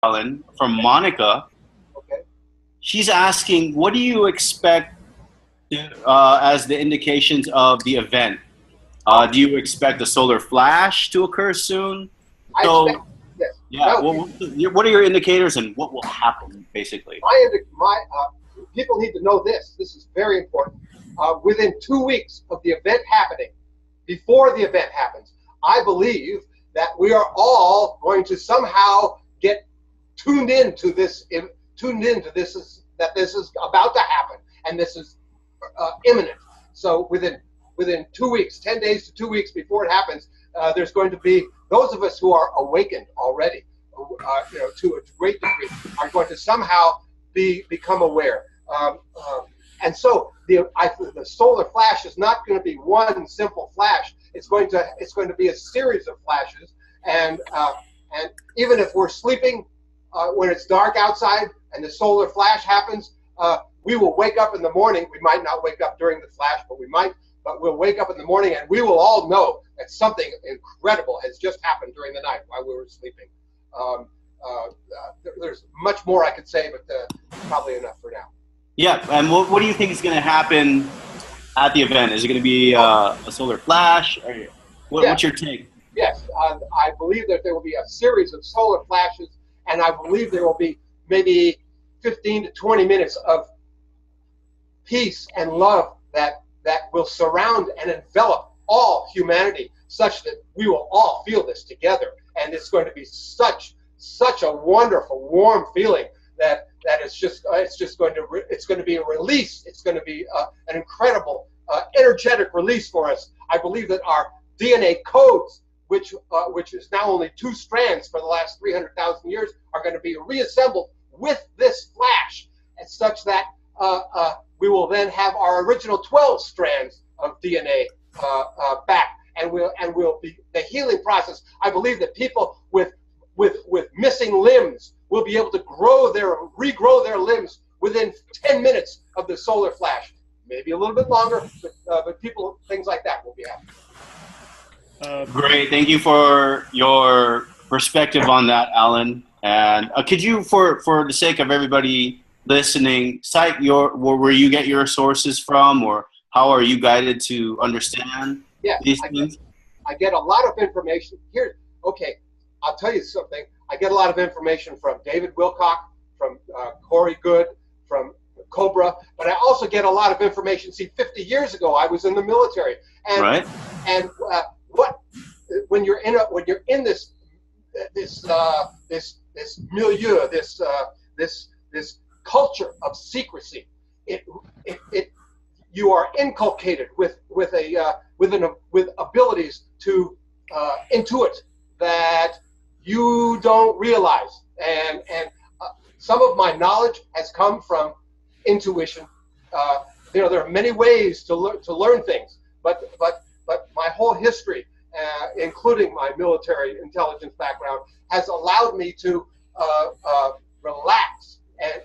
Alan, from Monica. Okay. She's asking, what do you expect as the indications of the event? Um, Do you expect a solar flash to occur soon? I expect So, this. yeah, No, what are your indicators and what will happen, basically? people need to know this. This is very important. Within 2 weeks of the event happening, before the event happens, I believe that we are all going to somehow get tuned into this. That this is about to happen, and this is imminent. So within 2 weeks, 10 days to 2 weeks before it happens, there's going to be those of us who are awakened already, to a great degree, are going to somehow become aware. And so the solar flash is not going to be one simple flash. It's going to be a series of flashes, and even if we're sleeping, when it's dark outside and the solar flash happens, we will wake up in the morning. We might not wake up during the flash, but we might. But we'll wake up in the morning and we will all know that something incredible has just happened during the night while we were sleeping. There's much more I could say, but probably enough for now. Yeah, and what do you think is going to happen at the event? Is it going to be a solar flash? Or what's your take? Yes, I believe that there will be a series of solar flashes, and I believe there will be maybe 15 to 20 minutes of peace and love that will surround and envelop all humanity, such that we will all feel this together, and it's going to be such a wonderful, warm feeling that it's going to be a release. It's going to be an incredible, energetic release for us. I believe that our DNA codes, which is now only 2 strands for the last 300,000 years, are going to be reassembled with this flash, and such that we will then have our original 12 strands of DNA back, and we'll be the healing process. I believe that people with missing limbs will be able to regrow their limbs within 10 minutes of the solar flash. Maybe a little bit longer, but things like that will be happening. Great. Thank you for your perspective on that, Alan. And could you, for the sake of everybody listening, cite where you get your sources from, or how are you guided to understand these things? I get a lot of information here. Okay, I'll tell you something. I get a lot of information from David Wilcock, from Corey Good, from Cobra, but I also get a lot of information. See, 50 years ago, I was in the military, and right. And when you're in this milieu, this culture of secrecy, you are inculcated with abilities to intuit that you don't realize, and some of my knowledge has come from intuition. There are many ways to learn things, but my whole history, including my military intelligence background, has allowed me to relax and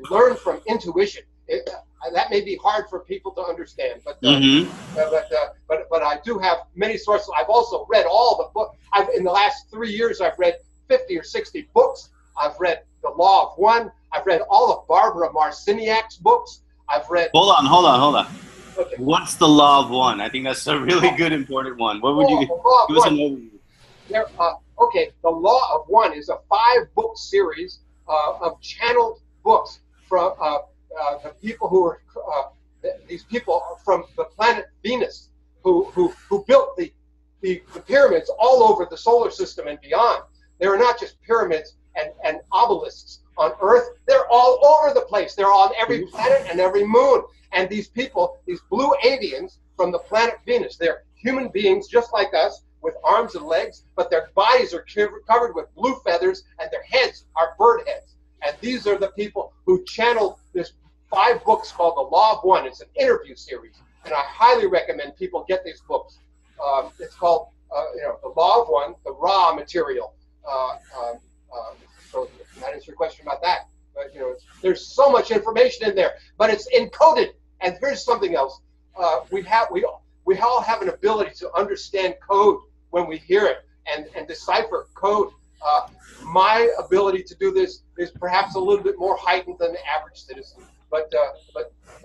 learn from intuition. That may be hard for people to understand, but I do have many sources. I've also read all the books. In the last 3 years, I've read 50 or 60 books. I've read The Law of One. I've read all of Barbara Marciniak's books. I've read. Hold on. Okay. What's the Law of One? I think that's a really good, important one. What would you give us an overview? Okay, The Law of One is a 5-book series of channeled books from the people who are these people from the planet Venus who built the pyramids all over the solar system and beyond. They are not just pyramids and obelisks on Earth. They're all over the place. They're on every planet and every moon. And these people, these blue avians from the planet Venus, they're human beings just like us with arms and legs, but their bodies are covered with blue feathers and their heads are bird heads. And these are the people who channeled this 5 books called The Law of One. It's an interview series, and I highly recommend people get these books. It's called, The Law of One, the raw material. So that answers your question about that. But there's so much information in there, but it's encoded. And here's something else: we all have an ability to understand code when we hear it. and decipher code. My ability to do this is perhaps a little bit more heightened than the average citizen,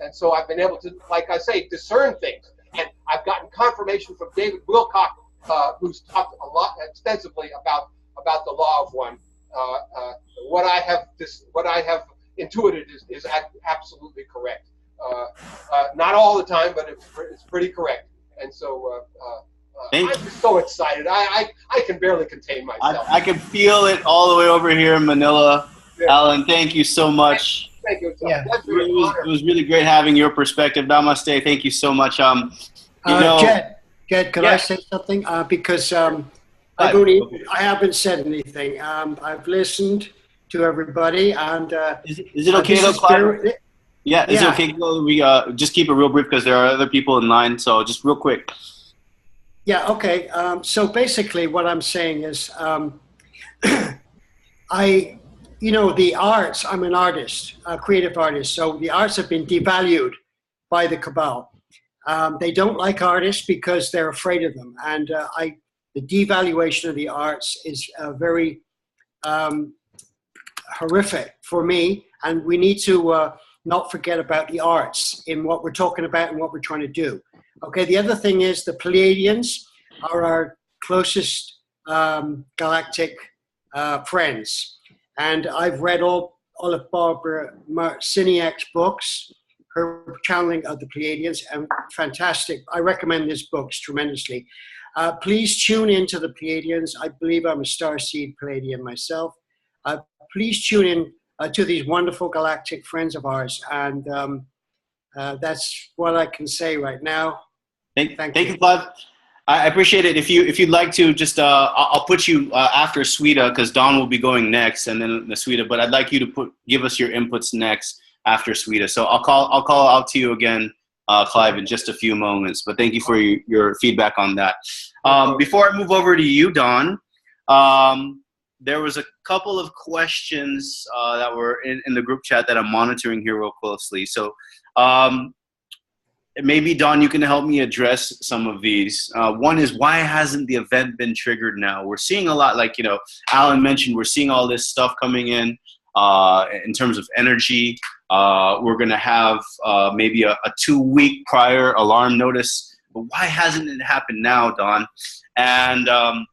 and so I've been able to, like I say, discern things. And I've gotten confirmation from David Wilcock, who's talked a lot extensively about the law of one. What I have intuited is absolutely correct. Not all the time, but it's pretty correct. And so I'm just so excited. I can barely contain myself. I can feel it all the way over here in Manila. Yeah. Alan, thank you so much. Thank you. Yeah. It was really great having your perspective. Namaste. Thank you so much. Jed, could I say something? Because I haven't said anything. I've listened to everybody, and is it okay though, Clive? Yeah, is it okay? We just keep it real brief because there are other people in line. So just real quick. Yeah. Okay. So basically, what I'm saying is, the arts. I'm an artist, a creative artist. So the arts have been devalued by the cabal. They don't like artists because they're afraid of them, and the devaluation of the arts is very horrific for me. And we need to not forget about the arts in what we're talking about and what we're trying to do. Okay. The other thing is the Pleiadians are our closest galactic friends, and I've read all of Barbara Marciniak's books. Her channeling of the Pleiadians, and fantastic. I recommend these books tremendously. Please tune into the Pleiadians. I believe I'm a starseed Pleiadian myself. Please tune in to these wonderful galactic friends of ours, and that's what I can say right now. Thank you, Clive. I appreciate it. If you'd like to, just I'll put you after Sweta because Don will be going next, and then the Sweta. But I'd like you to give us your inputs next after Sweta. So I'll call out to you again, Clive, in just a few moments. But thank you for your feedback on that. Before I move over to you, Don, there was a couple of questions that were in the group chat that I'm monitoring here real closely. So maybe, Don, you can help me address some of these. One is, why hasn't the event been triggered now? We're seeing a lot, like, Alan mentioned, we're seeing all this stuff coming in terms of energy. We're going to have maybe a 2-week prior alarm notice. But why hasn't it happened now, Don? And I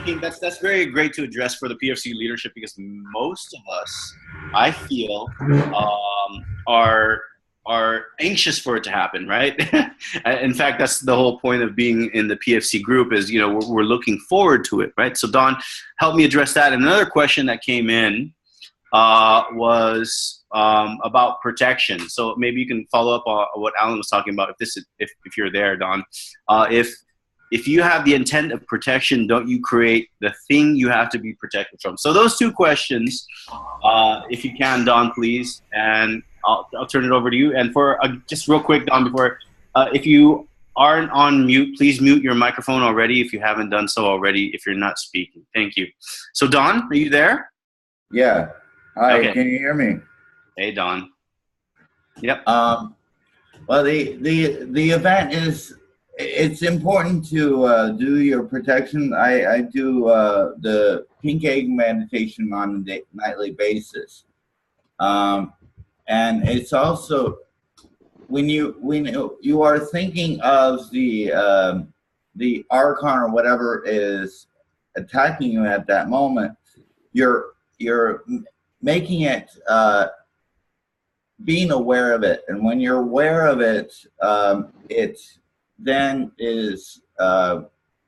think that's very great to address for the PFC leadership, because most of us, I feel, are anxious for it to happen, right? In fact, that's the whole point of being in the PFC group is, we're looking forward to it, right? So Don, help me address that. And another question that came in was about protection. So maybe you can follow up on what Alan was talking about. If you're there, Don, if you have the intent of protection, don't you create the thing you have to be protected from? So those two questions, if you can, Don, please, and I'll turn it over to you. And for just real quick, Don, before, if you aren't on mute, please mute your microphone already if you haven't done so already, if you're not speaking. Thank you. So Don, are you there? Yeah. Hi, okay. Can you hear me? Hey, Don. Yep. Well, the event is, it's important to do your protection. I do the pink egg meditation on a nightly basis. And it's also, when you are thinking of the archon or whatever is attacking you at that moment, you're making it, being aware of it. And when you're aware of it, it then is,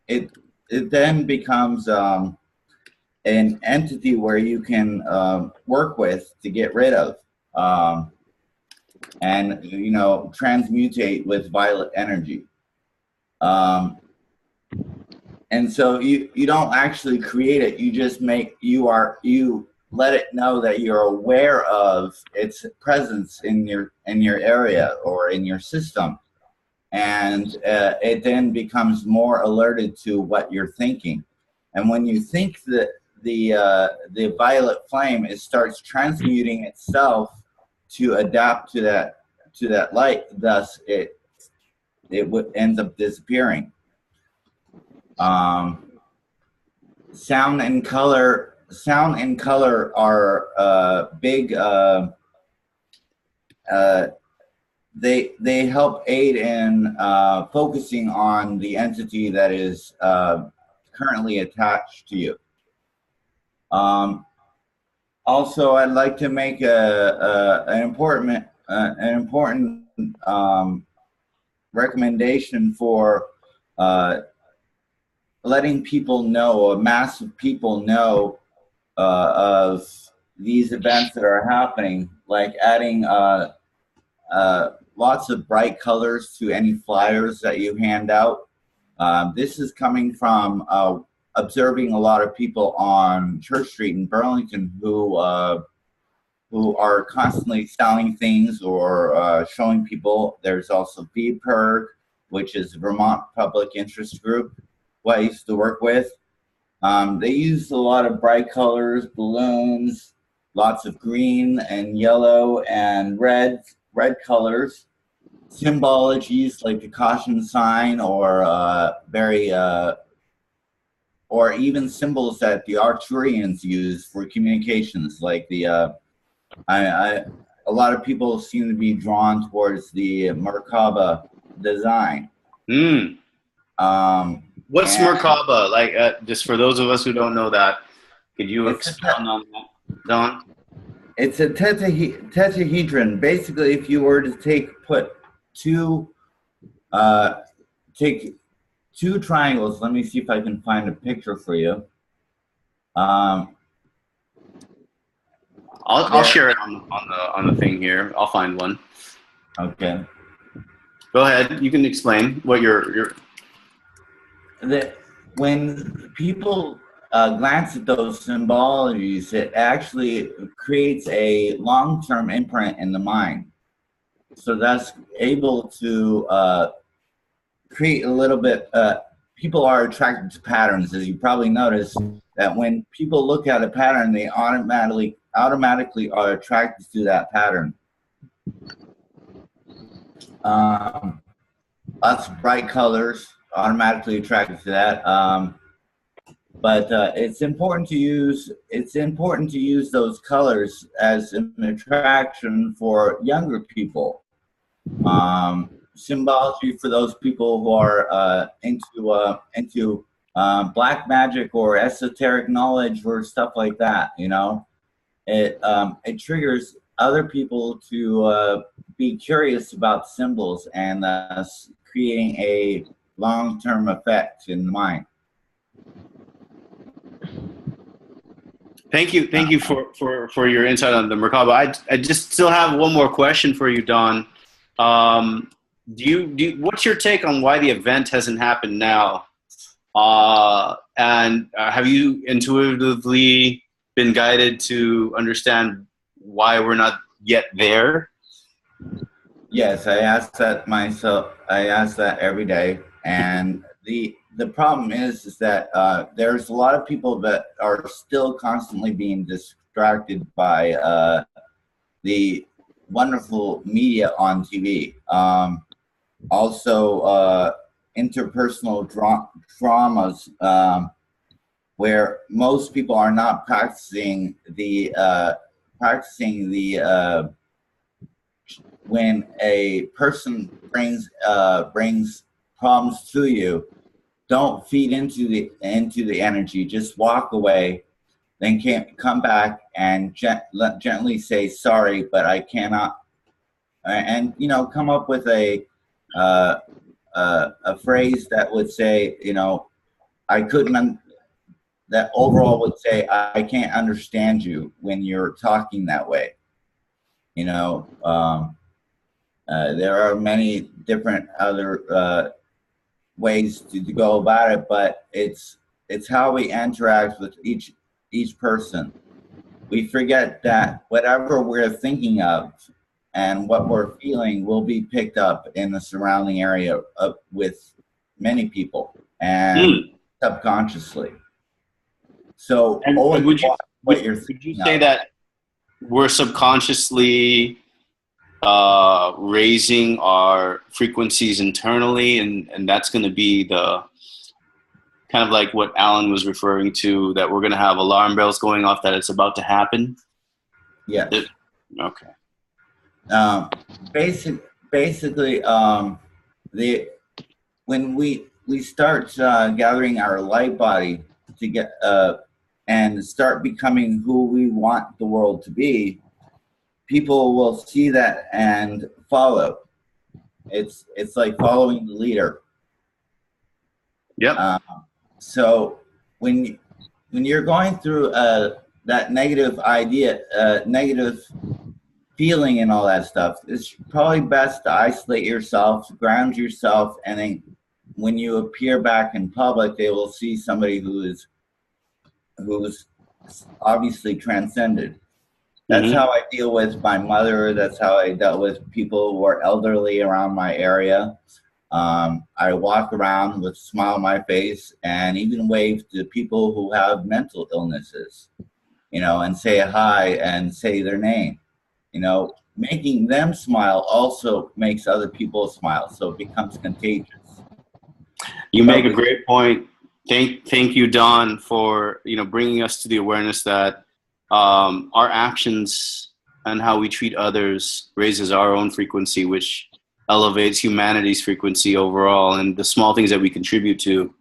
it then becomes an entity where you can work with to get rid of, and transmutate with violet energy. And so you don't actually create it. You just you let it know that you're aware of its presence in your area or in your system, and it then becomes more alerted to what you're thinking. And when you think that the violet flame, it starts transmuting itself to adapt to that light. Thus, it ends up disappearing. sound and color. Sound and color are big. They help aid in focusing on the entity that is currently attached to you. Also, I'd like to make an important recommendation for letting people know, a mass of people know of these events that are happening, like adding lots of bright colors to any flyers that you hand out. This is coming from observing a lot of people on Church Street in Burlington who are constantly selling things or showing people. There's also VPIRG, which is Vermont Public Interest Group, who I used to work with. They use a lot of bright colors, balloons, lots of green and yellow and red colors, symbologies like the caution sign, or or even symbols that the Arcturians use for communications, like the a lot of people seem to be drawn towards the Merkaba design. What's Merkaba? Like, just for those of us who don't know that, could you expound on that, Don? It's a tetrahedron. Basically, if you were to take two triangles. Let me see if I can find a picture for you. I'll share it on the thing here. I'll find one. Okay. Go ahead. You can explain what when people glance at those symbologies, it actually creates a long-term imprint in the mind. So that's able to create a little bit. People are attracted to patterns, as you probably noticed. That when people look at a pattern, they automatically are attracted to that pattern. Lots of bright colors, automatically attracted to that. But it's important to use those colors as an attraction for younger people. Symbology for those people who are into black magic or esoteric knowledge or stuff like that. You know, it triggers other people to be curious about symbols, and thus creating a long-term effect in the mind. Thank you for your insight on the Merkaba. I just still have one more question for you, Don. What's your take on why the event hasn't happened now? And have you intuitively been guided to understand why we're not yet there? Yes, I ask that myself. I ask that every day, and the problem is that there's a lot of people that are still constantly being distracted by the wonderful media on TV. Also, interpersonal dramas, where most people are not practicing the when a person brings problems to you, don't feed into the energy. Just walk away, then come back and gently say sorry, but I cannot, and come up with a phrase that would say, I couldn't. That overall would say, I can't understand you when you're talking that way. There are many different other ways to go about it, but it's how we interact with each person. We forget that whatever we're thinking of and what we're feeling will be picked up in the surrounding area with many people and subconsciously. So would you say that we're subconsciously raising our frequencies internally, and that's going to be kind of like what Alan was referring to, that we're going to have alarm bells going off that it's about to happen? Yes. Okay. Basically, when we start gathering our light body to get and start becoming who we want the world to be, people will see that and follow. It's like following the leader. Yep. So when you're going through that negative idea, negative feeling and all that stuff, it's probably best to isolate yourself, ground yourself, and then when you appear back in public, they will see somebody who's obviously transcended. That's how I deal with my mother. That's how I dealt with people who are elderly around my area. I walk around with a smile on my face and even wave to people who have mental illnesses, you know, and say hi and say their name. You know, making them smile also makes other people smile, so it becomes contagious. You make a great point. Thank you, Don, for bringing us to the awareness that our actions and how we treat others raises our own frequency, which elevates humanity's frequency overall. And the small things that we contribute to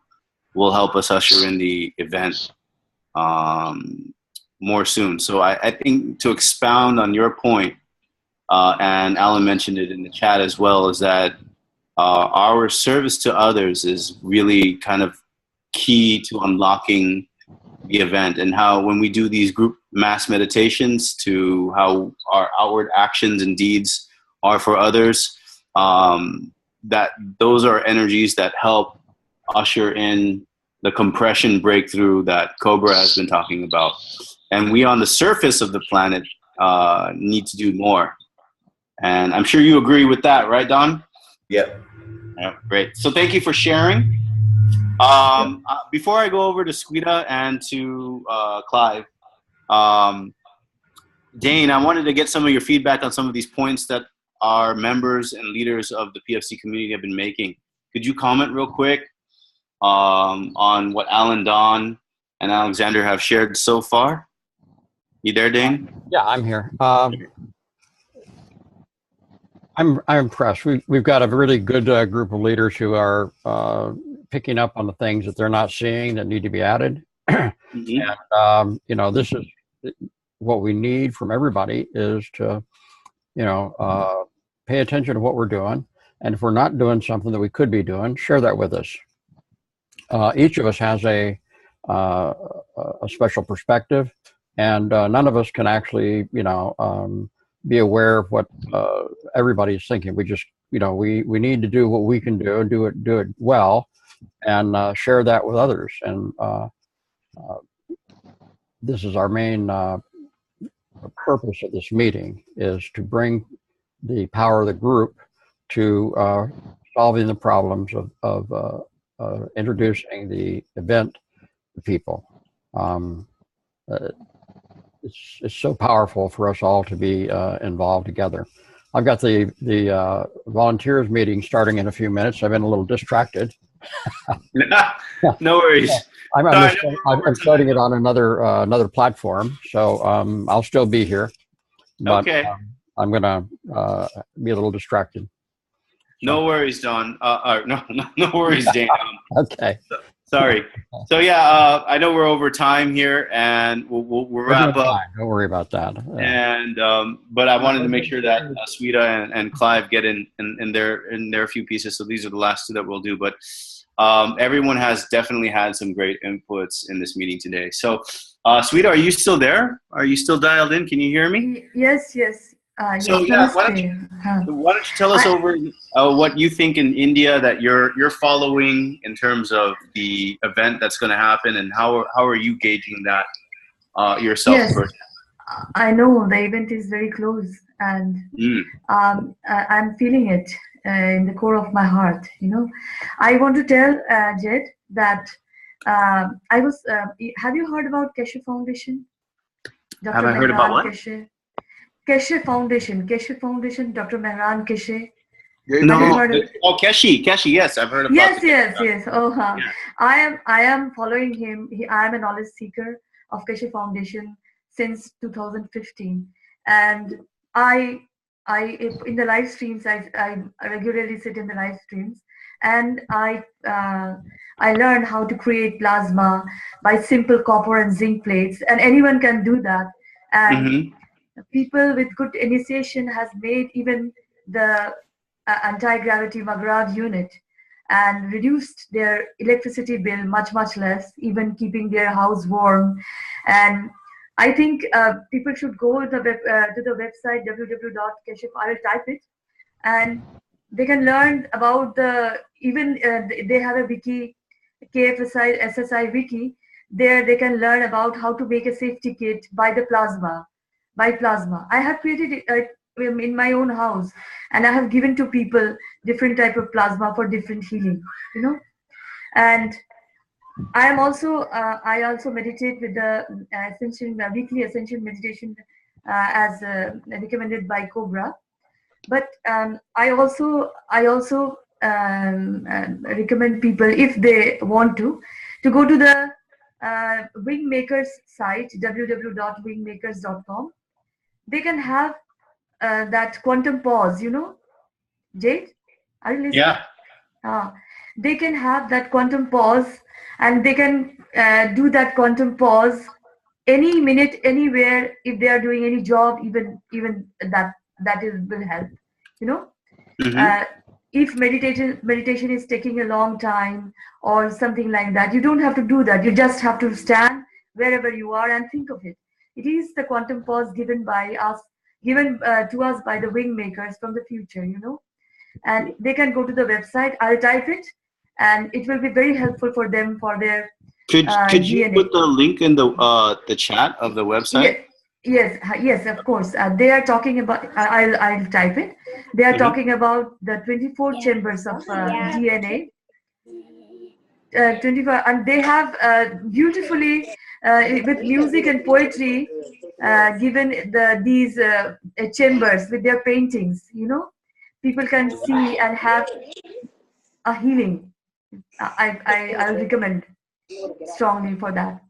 will help us usher in the event more soon. So I think, to expound on your point, and Alan mentioned it in the chat as well, is that our service to others is really kind of key to unlocking the event, and how when we do these group mass meditations, to how our outward actions and deeds are for others, that those are energies that help usher in the compression breakthrough that Cobra has been talking about. And we on the surface of the planet need to do more. And I'm sure you agree with that, right, Don? Yep. Yeah, great. So thank you for sharing. Before I go over to Squida and to Clive, Dane, I wanted to get some of your feedback on some of these points that our members and leaders of the PFC community have been making. Could you comment real quick on what Alan, Don, and Alexander have shared so far? You there, Dane? Yeah, I'm here. I'm impressed. We've got a really good group of leaders who are picking up on the things that they're not seeing that need to be added. And this is what we need from everybody, is to pay attention to what we're doing, and if we're not doing something that we could be doing, share that with us. Each of us has a special perspective, and none of us can actually be aware of what everybody's thinking. We just we need to do what we can do and do it well, and share that with others. And this is our main purpose of this meeting, is to bring the power of the group to solving the problems of introducing the event to people. It's so powerful for us all to be involved together. I've got the volunteers meeting starting in a few minutes. I've been a little distracted. No worries. I'm starting it on another platform, so I'll still be here. But, okay. I'm gonna be a little distracted. No worries, Don. No worries, Dane. Okay. Sorry. So yeah, I know we're over time here, and we'll wrap up. Don't worry about that. And but I wanted to make sure that Sweeta and Clive get in their few pieces. So these are the last two that we'll do. But everyone has definitely had some great inputs in this meeting today. So Sweeta, are you still there? Are you still dialed in? Can you hear me? Yes. So yeah, why don't you tell us over what you think in India that you're following in terms of the event that's going to happen, and how are you gauging that yourself? Yes, I know the event is very close, and I'm feeling it in the core of my heart. I want to tell Jed that I was. Have you heard about Keshe Foundation? Dr. Have I heard about what? Keshe Foundation, Dr. Mehran Keshe. No. Have you heard of Oh, Keshi. Yes, I've heard about Yes. Oh, Yeah. I am following him. I am a knowledge seeker of Keshe Foundation since 2015, and I if in the live streams I regularly sit in the live streams, and I learn how to create plasma by simple copper and zinc plates, and anyone can do that. And Mm-hmm. people with good initiation has made even the anti-gravity McGrath unit and reduced their electricity bill much less, even keeping their house warm. And I think people should go to the website www.keshif. I will type it, and they can learn about the even they have a wiki, KFSI SSI wiki. There they can learn about how to make a safety kit by plasma. I have created it in my own house, and I have given to people different type of plasma for different healing. And I also meditate with the weekly ascension meditation as recommended by Cobra. But I also recommend people, if they want to go to the Wingmakers site, www.wingmakers.com. They can have that quantum pause, Jade, are you listening? Yeah. They can have that quantum pause, and they can do that quantum pause any minute, anywhere, if they are doing any job, even that will help. Mm-hmm. If meditation is taking a long time or something like that, you don't have to do that. You just have to stand wherever you are and think of it. It is the quantum pause given to us by the wing makers from the future, and they can go to the website. I'll type it, and it will be very helpful for them for their Could you DNA. put the link in the chat of the website? Yes, of course. They are talking about. I'll type it. They are talking about the 24 chambers of DNA. 24, and they have beautifully with music and poetry given these chambers with their paintings. People can see and have a healing. I'll recommend strongly for that.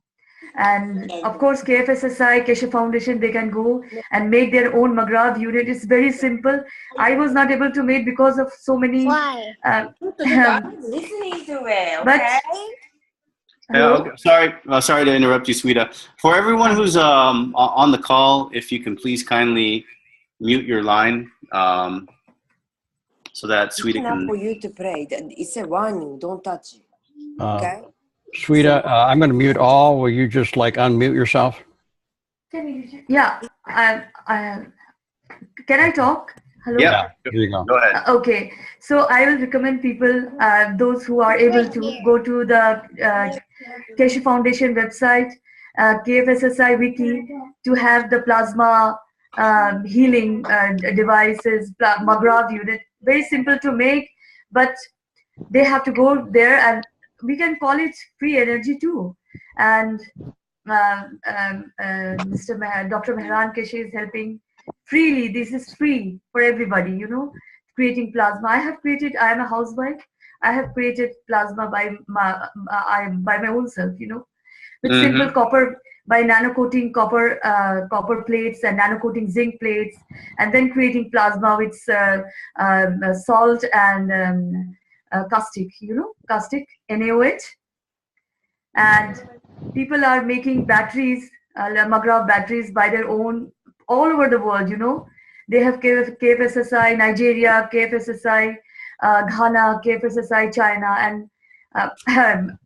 And of course, KFSSI, Keshe Foundation, they can go and make their own McGrath unit. It's very simple. I was not able to make because of so many. Why? Listening to it, okay? Okay. Sorry to interrupt you, Sweeta. For everyone who's on the call, if you can please kindly mute your line so that Sweeta can. For you to pray. It's a warning. Don't touch it. Okay. Sweeta, I'm going to mute all. Will you just unmute yourself? Yeah. Can I talk? Hello? Yeah. Here you go. Go ahead. Okay. So I will recommend people, those who are able to, go to the Keshe Foundation website, KFSSI wiki, to have the plasma healing devices, McGrath unit. Very simple to make, but they have to go there, and we can call it free energy too. And Dr. Mehran Keshe is helping freely. This is free for everybody, creating plasma. I am a housewife. I have created plasma by my own self, with simple copper, by nano-coating copper plates and nano-coating zinc plates, and then creating plasma with salt and caustic, caustic, NaOH. And people are making batteries, McGrath batteries by their own, all over the world, They have KFSSI Nigeria, KFSSI Ghana, KFSSI China, and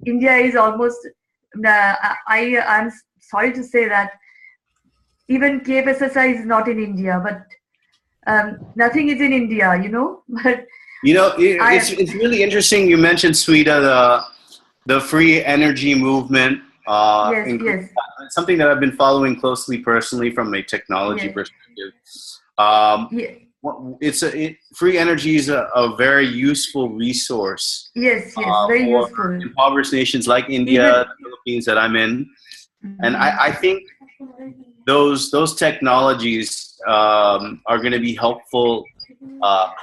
India is almost, I'm sorry to say that even KFSSI is not in India, but nothing is in India, but it's really interesting. You mentioned, Sweeta, the free energy movement. Yes. It's something that I've been following closely personally from a technology perspective. Free energy is a very useful resource. Yes, very useful. Impoverished nations like India, the Philippines that I'm in, and I think those technologies are going to be helpful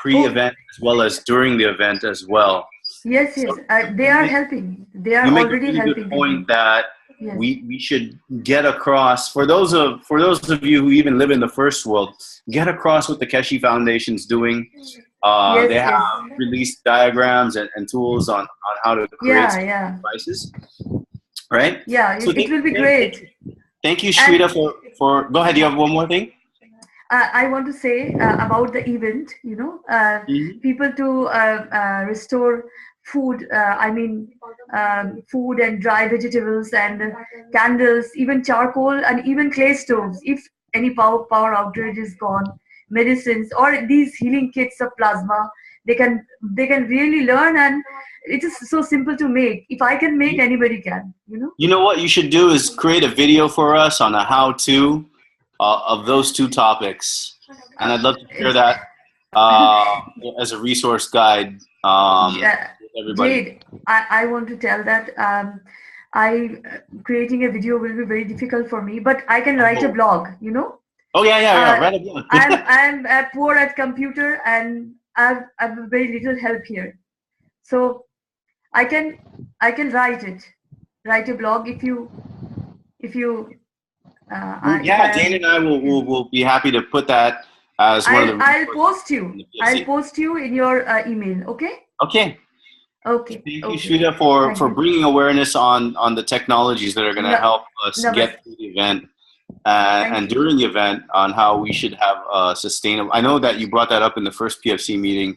pre-event as well as during the event as well. Yes, So yes. They are helping. They are you make a already really good helping point people. that Yes. we should get across for those of you who even live in the first world, get across what the Keshi Foundation's doing. Yes, They have yes. released diagrams and tools on how to create Yeah, yeah. devices, right? Yeah, So it will be great. thank you, And Shweta, for. Go ahead. You have one more thing. I want to say about the event, Mhm. people to restore food, food and dry vegetables and candles, even charcoal and even clay stoves. If any power outage is gone, medicines or these healing kits of plasma, they can really learn, and it is so simple to make. If I can make, anybody can. You know what you should do is create a video for us on a how-to of those two topics, and I'd love to share that as a resource guide with everybody. Jade, I want to tell that creating a video will be very difficult for me, but I can write a Oh, blog. oh yeah. Uh, Right again. I'm poor at computer and I've very little help here, so I can write a blog if you if Yeah, I Dane am. and I will be happy to put that as one of the I'll resources post in you. the I'll PFC. post you in your email. Okay. Okay. Okay. Thank you, Okay. Shweta, Thank for you. bringing awareness on the technologies that are going to help us get Namaste. through the event Thank and you. during the event on how we should have sustainable. I know that you brought that up in the first PFC meeting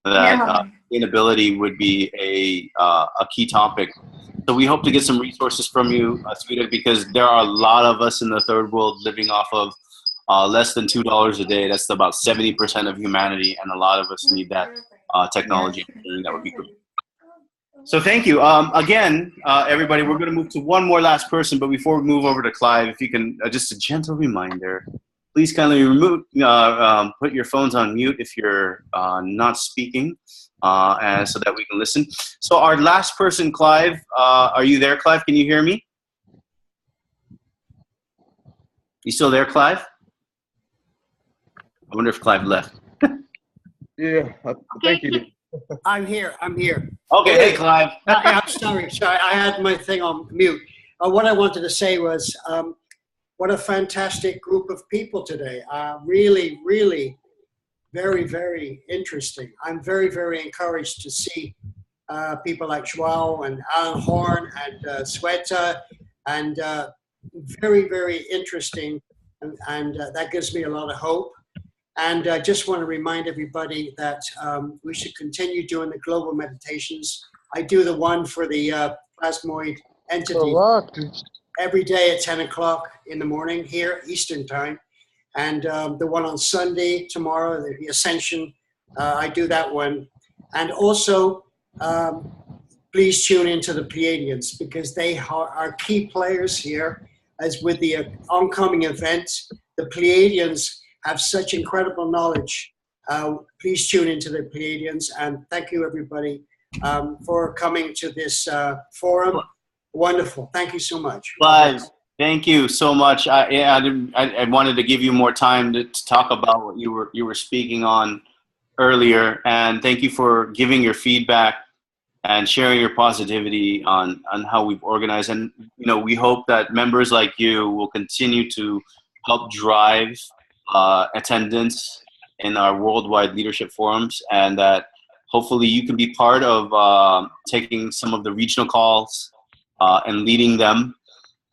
that Yeah. sustainability would be a key topic. So we hope to get some resources from you, Shweta, because there are a lot of us in the third world living off of less than $2 a day. That's about 70% of humanity, and a lot of us need that Yes. technology. That would be great. So thank you. Again, everybody, we're going to move to one more last person, but before we move over to Clive, if you can, just a gentle reminder, please kindly put your phones on mute if you're not speaking, and so that we can listen. So our last person, Clive, are you there, Clive? Can you hear me? You still there, Clive? I wonder if Clive left. Yeah, thank you. I'm here. Okay, hey, Clive. I'm sorry. I had my thing on mute. What I wanted to say was, what a fantastic group of people today. Really, really very, very interesting. I'm very, very encouraged to see people like Joao and Alan Horn and Sweta, and very, very interesting. And that gives me a lot of hope. And I just want to remind everybody that we should continue doing the global meditations. I do the one for the plasmoid entity every day at 10 o'clock in the morning here, Eastern time. And the one on Sunday, tomorrow, the Ascension, I do that one. And also, please tune into the Pleiadians, because they are key players here, as with the oncoming events. The Pleiadians have such incredible knowledge. Please tune into the Pleiadians, and thank you everybody for coming to this forum. Wonderful, thank you so much. Clive, thank you so much. I wanted to give you more time to talk about what you were speaking on earlier, and thank you for giving your feedback and sharing your positivity on how we've organized. And we hope that members like you will continue to help drive attendance in our worldwide leadership forums, and that hopefully you can be part of taking some of the regional calls and leading them.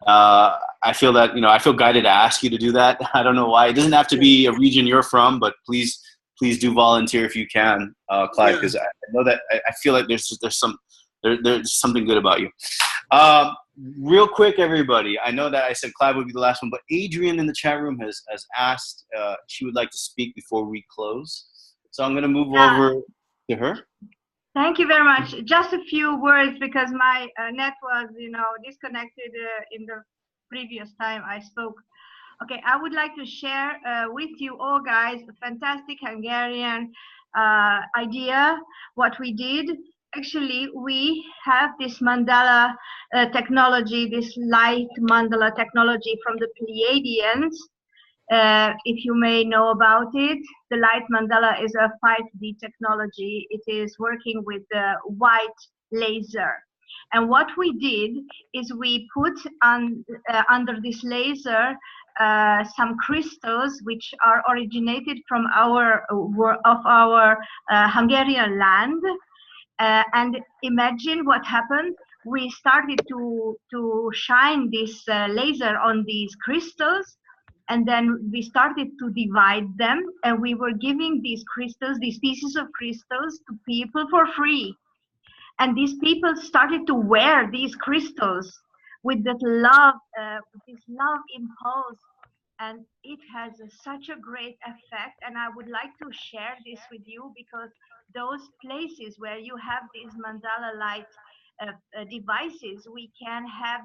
I feel that I feel guided to ask you to do that. I don't know why. It doesn't have to be a region you're from, but please do volunteer if you can, Clive, because I know that I feel like there's something good about you. Real quick, everybody. I know that I said Clive would be the last one, but Adrian in the chat room has asked she would like to speak before we close. So I'm going to move over to her. Thank you very much. Just a few words, because my net was, disconnected in the previous time I spoke. Okay, I would like to share with you all guys a fantastic Hungarian idea, what we did. Actually, we have this mandala technology, this light mandala technology from the Pleiadians, If you may know about it, the light mandala is a 5D technology. It is working with the white laser. And what we did is we put under this laser some crystals which are originated from our Hungarian land. And imagine what happened. We started to shine this laser on these crystals, and then we started to divide them, and we were giving these crystals, these pieces of crystals, to people for free. And these people started to wear these crystals with that love, this love impulse, and it has such a great effect. And I would like to share this with you, because those places where you have these mandala light devices, we can have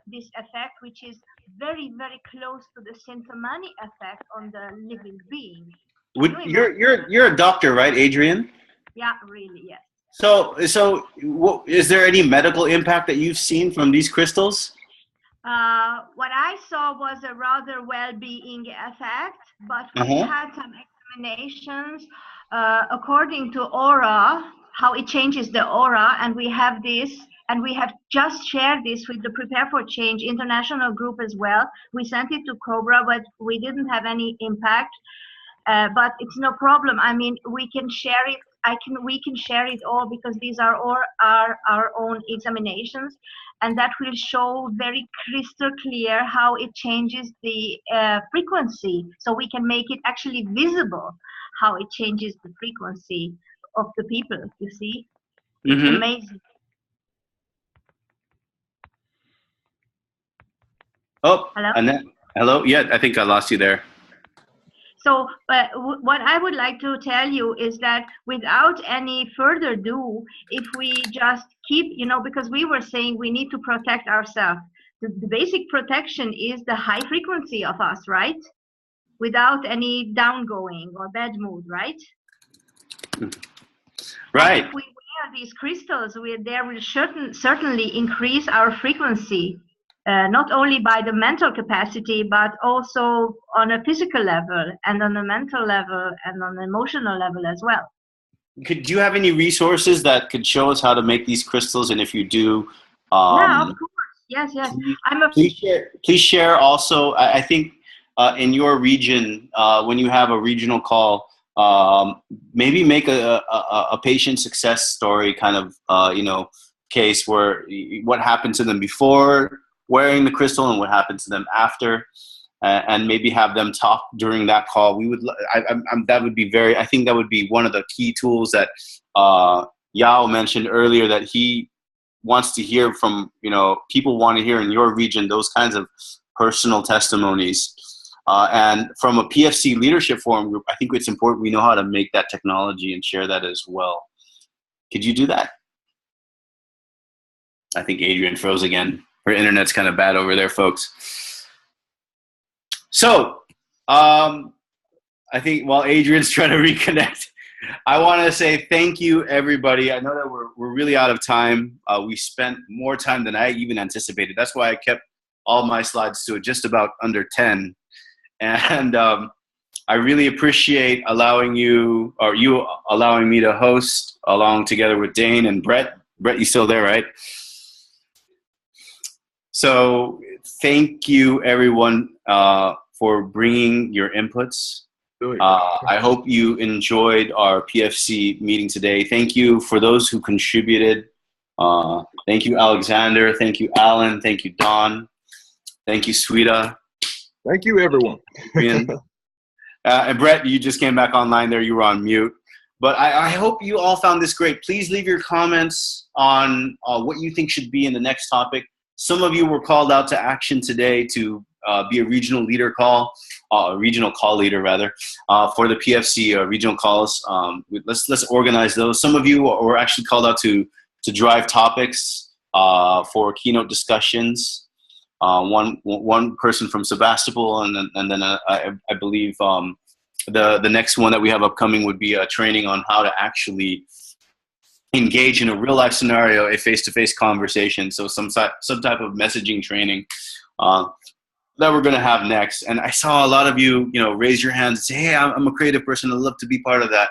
this effect, which is very, very close to the Sintamani effect on the living being. You're a doctor, right, Adrian? Yeah, really, yes. So is there any medical impact that you've seen from these crystals? What I saw was a rather well-being effect, but we had some examinations according to aura, how it changes the aura, and we have this, and we have just shared this with the Prepare for Change international group as well. We sent it to Cobra, but we didn't have any impact. But it's no problem. I mean, we can share it. We can share it all, because these are all our own examinations, and that will show very crystal clear how it changes the frequency. So we can make it actually visible how it changes the frequency of the people. You see, it's amazing. Oh, hello. Annette. Hello. Yeah, I think I lost you there. So what I would like to tell you is that without any further ado, if we just keep, because we were saying we need to protect ourselves. The basic protection is the high frequency of us, right? Without any downgoing or bad mood, right? Right. And if we wear these crystals, they will certainly increase our frequency. Not only by the mental capacity, but also on a physical level, and on a mental level, and on an emotional level as well. Do you have any resources that could show us how to make these crystals? And if you do, yeah, of course. Yes. Please share also. I think in your region, when you have a regional call, maybe make a patient success story kind of case where what happened to them before wearing the crystal and what happened to them after, and maybe have them talk during that call. That would be I think that would be one of the key tools that Yao mentioned earlier, that he wants to hear from, people want to hear in your region, those kinds of personal testimonies. And from a PFC leadership forum group, I think it's important we know how to make that technology and share that as well. Could you do that? I think Adrian froze again. Her internet's kind of bad over there, folks. So, I think while Adrian's trying to reconnect, I want to say thank you, everybody. I know that we're really out of time. We spent more time than I even anticipated. That's why I kept all my slides to just about under 10. And I really appreciate you allowing me to host along together with Dane and Brett. Brett, you still there, right? So thank you, everyone, for bringing your inputs. I hope you enjoyed our PFC meeting today. Thank you for those who contributed. Thank you, Alexander. Thank you, Alan. Thank you, Don. Thank you, Sweeta. Thank you, everyone. And Brett, you just came back online there. You were on mute. But I hope you all found this great. Please leave your comments on what you think should be in the next topic. Some of you were called out to action today to be a regional call leader rather, for the PFC regional calls. Let's organize those. Some of you were actually called out to drive topics for keynote discussions. One person from Sebastopol, and then I believe the next one that we have upcoming would be a training on how to actually engage in a real life scenario, a face-to-face conversation. So some type of messaging training. that we're going to have next. And I saw a lot of you, raise your hands and say, hey, I'm a creative person. I'd love to be part of that.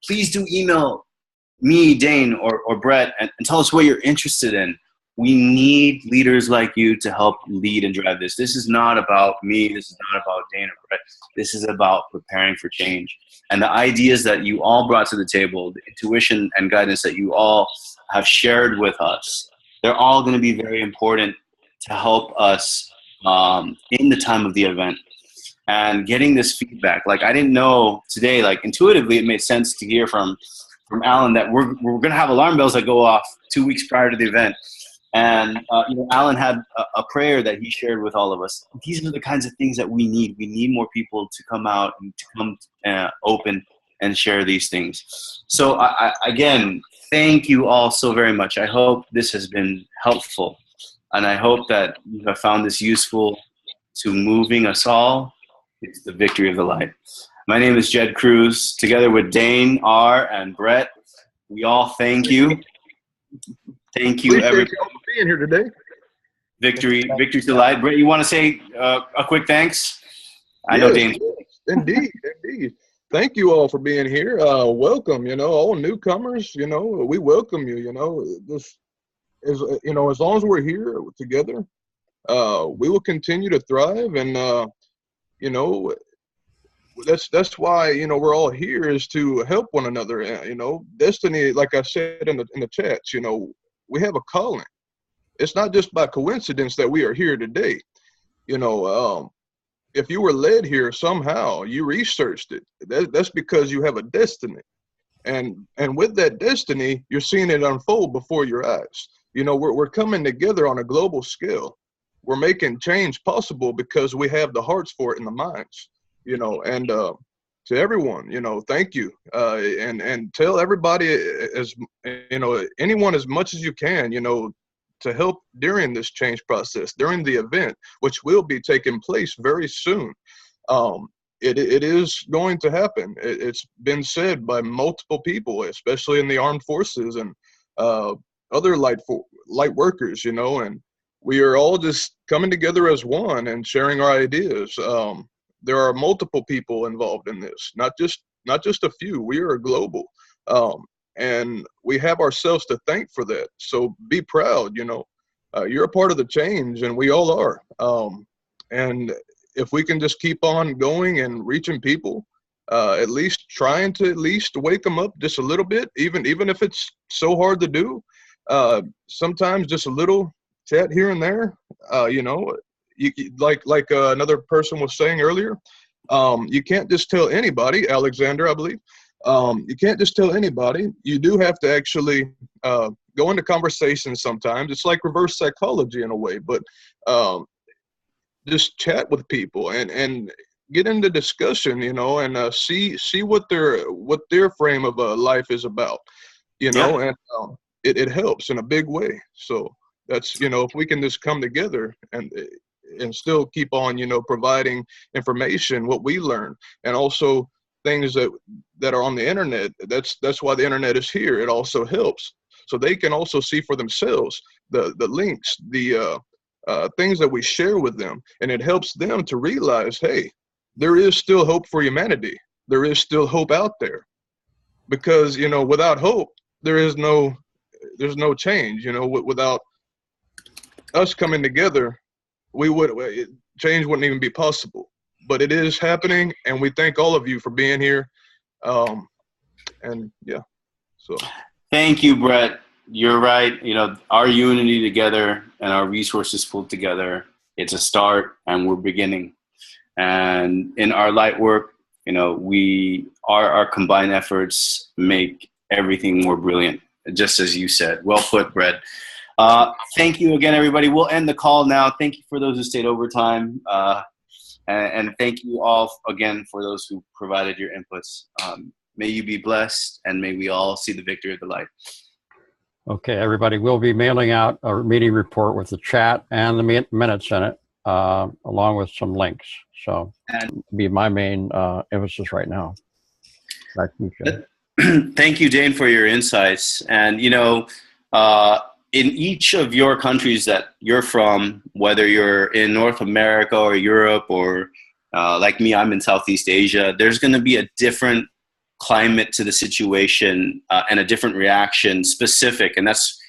Please do email me, Dane, or Brett, and tell us what you're interested in. We need leaders like you to help lead and drive this. This is not about me. This is not about Dane or Brett. This is about preparing for change. And the ideas that you all brought to the table, the intuition and guidance that you all have shared with us, they're all going to be very important to help us in the time of the event. And getting this feedback, like I didn't know today, like intuitively it made sense to hear from Alan that we're going to have alarm bells that go off 2 weeks prior to the event. And Alan had a prayer that he shared with all of us. These are the kinds of things that we need. We need more people to come out and to come open and share these things. So again, thank you all so very much. I hope this has been helpful. And I hope that you have found this useful to moving us all. It's the victory of the light. My name is Jed Cruz. Together with Dane, R, and Brett, we all thank you. Thank you, everyone, for being here today. Victory to the light. Brett, you want to say a quick thanks? I know Dane. Indeed. Thank you all for being here. Welcome, all newcomers, we welcome you, this is, as long as we're here together, we will continue to thrive. And, that's why, we're all here, is to help one another. Destiny, like I said in the chats, we have a calling. It's not just by coincidence that we are here today. If you were led here somehow, you researched it. That's because you have a destiny. And with that destiny, you're seeing it unfold before your eyes. We're coming together on a global scale. We're making change possible because we have the hearts for it and the minds, and to everyone, thank you. And tell everybody, anyone as much as you can, to help during this change process, during the event, which will be taking place very soon. It is going to happen. It's been said by multiple people, especially in the armed forces and other light workers, and we are all just coming together as one and sharing our ideas. There are multiple people involved in this, not just a few. We are global, and we have ourselves to thank for that. So be proud. You're a part of the change, and we all are. And if we can just keep on going and reaching people, at least trying to wake them up just a little bit, even if it's so hard to do. Sometimes just a little chat here and there. You like another person was saying earlier, you can't just tell anybody, Alexander, I believe, you can't just tell anybody. You do have to actually go into conversations sometimes. It's like reverse psychology in a way, but just chat with people and get into discussion, and see what their frame of life is about, and it helps in a big way. So that's, if we can just come together and still keep on, providing information, what we learn, and also things that are on the internet. That's why the internet is here. It also helps, so they can also see for themselves the links, the things that we share with them, and it helps them to realize, hey, there is still hope for humanity. There is still hope out there, because without hope, there's no change. Without us coming together, change wouldn't even be possible. But it is happening, and we thank all of you for being here. And yeah, so thank you, Brett. You're right. Our unity together and our resources pulled together, it's a start, and we're beginning. And in our light work, our combined efforts make everything more brilliant, just as you said. Well put, Brett. Thank you again, everybody. We'll end the call now. Thank you for those who stayed overtime. And thank you all again for those who provided your inputs. May you be blessed, and may we all see the victory of the light. Okay, everybody, we'll be mailing out a meeting report with the chat and the minutes in it, along with some links. So that'll be my main emphasis right now. Back to you, Jay. Thank you, Dane, for your insights. And, in each of your countries that you're from, whether you're in North America or Europe or like me, I'm in Southeast Asia, there's going to be a different climate to the situation and a different reaction specific. And that's